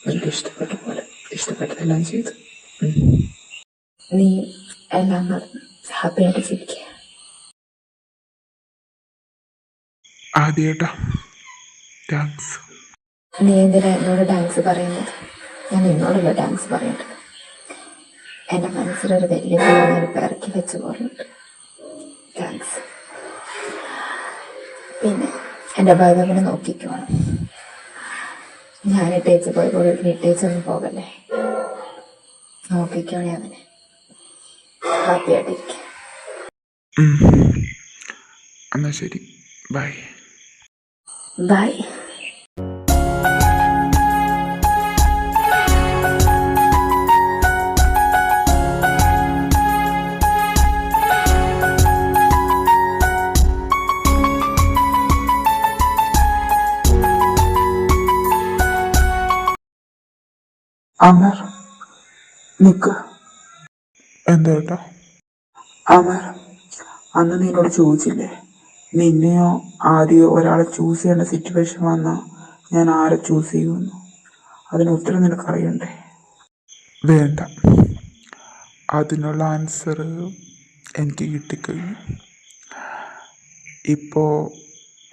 A: നിനക്ക് ഇഷ്ടപ്പെട്ട പോലെ ഇഷ്ടപ്പെട്ടതെല്ലാം ചെയ്ത്
E: നീ എല്ലാം നടന്ന് ഹാപ്പിയായിട്ട് ജീവിക്കുക.
B: ആദ്യേട്ടാ, താങ്ക്സ്.
E: നീ എന്തിനാ എന്നോട് താങ്ക്സ് പറയുന്നത്? ഞാൻ നിന്നോടുള്ള താങ്ക്സ് പറയുന്നത്. എൻ്റെ മനസ്സിലൊരു വലിയ ഇറക്കി വെച്ച പോലുണ്ട്. താങ്ക്സ്. പിന്നെ എൻ്റെ ഭൈരവനെ നോക്കിക്കുവാണ്. ഞാൻ ഇട്ടേച്ച് പോയി കൂടെ ഇട്ടേച്ചൊന്നും പോകല്ലേ. നോക്കിക്കോണേ അവനെ. ഹാപ്പി ആയിട്ടിരിക്കുക.
B: എന്നാ ശരി, ബൈ.
E: ബൈ.
A: അമർ, നിക്ക്.
B: എന്താ ഏട്ടാ?
A: അമർ, അന്ന് നിന്നോട് ചോദിച്ചില്ലേ, നിന്നെയോ ആദ്യമോ ഒരാളെ ചൂസ് ചെയ്യേണ്ട സിറ്റുവേഷൻ വന്നാൽ ഞാൻ ആരെ ചൂസ് ചെയ്യുമെന്ന്? അതിന് ഉത്തരം നിനക്കറിയണ്ടേ?
B: വേണ്ട, അതിനുള്ള ആൻസർ എനിക്ക് കിട്ടിക്കഴിഞ്ഞു. ഇപ്പോൾ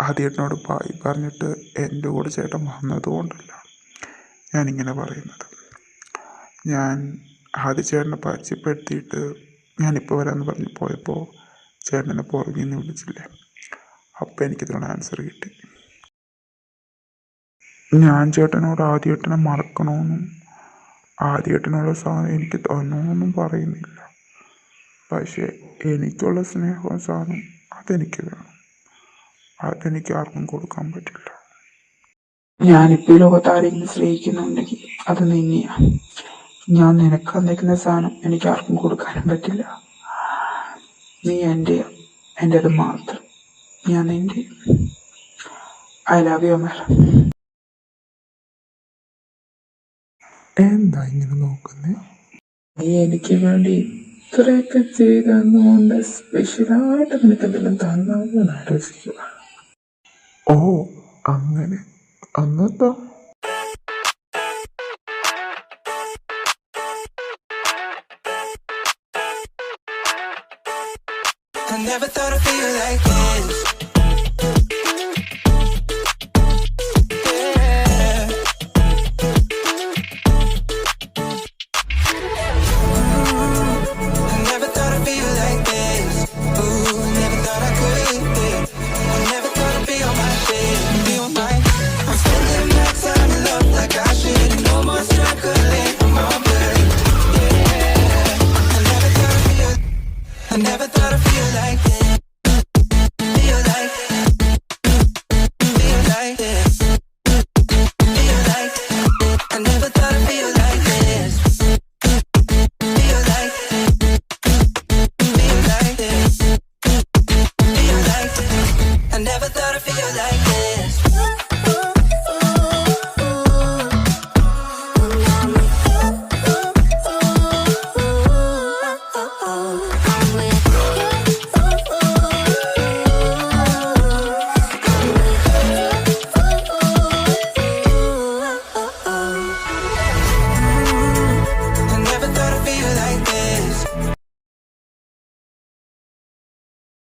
B: ആദ്യേട്ടനോട് ബായ് പറഞ്ഞിട്ട് എൻ്റെ കൂടെ ചേട്ടൻ വന്നതുകൊണ്ടല്ല ഞാനിങ്ങനെ പറയുന്നത്. ഞാൻ ആദ്യ ചേട്ടനെ പരിചയപ്പെടുത്തിയിട്ട് ഞാനിപ്പോൾ വരാമെന്ന് പറഞ്ഞ് പോയപ്പോൾ ചേട്ടനെ പുറകിൽ നിന്ന് വിളിച്ചില്ലേ, അപ്പോൾ എനിക്കിതിനുള്ള ആൻസർ കിട്ടി. ഞാൻ ചേട്ടനോട് ആദ്യേട്ടനെ മറക്കണമെന്നും ആദ്യേട്ടനുള്ള സാധനം എനിക്ക് തരണമെന്നും പറയുന്നില്ല. പക്ഷേ എനിക്കുള്ള സ്നേഹവും സാധനം അതെനിക്ക് വേണം. അതെനിക്ക് ആർക്കും കൊടുക്കാൻ പറ്റില്ല.
A: ഞാനിപ്പോൾ ഈ ലോകത്ത് ആരെങ്കിലും സ്നേഹിക്കുന്നുണ്ടെങ്കിൽ അത് നിന്നെയാ. ഞാൻ നിനക്ക് തന്നേക്കുന്ന സാധനം എനിക്ക് ആർക്കും കൊടുക്കാനും പറ്റില്ല. നീ എൻ്റേത് മാത്രം. ഞാൻ നിന്റെ. I love you Amar.
B: എന്താ ഇങ്ങനെ നോക്കുന്നേ?
A: നീ എനിക്ക് വേണ്ടി ഇത്രയൊക്കെ ചെയ്തുകൊണ്ട് സ്പെഷ്യലായിട്ട് നിനക്ക് എന്തെങ്കിലും തന്നാന്ന് ആലോചിക്കുക.
B: ഓ അങ്ങനെ, അന്നെന്താ?
D: I never thought I'd feel like this. Yeah. I never thought I'd feel like this. Ooh, never thought I could. Yeah. I never thought I'd be on my shit, be on my. I'm spending my time in love like I should. No more struggling, I'm all good. Yeah. I never thought I'd feel like this. Feel like this. Feel like I never thought I'd feel like this. Feel like this. Feel like I never thought I'd feel like this. I never thought I'd feel like this.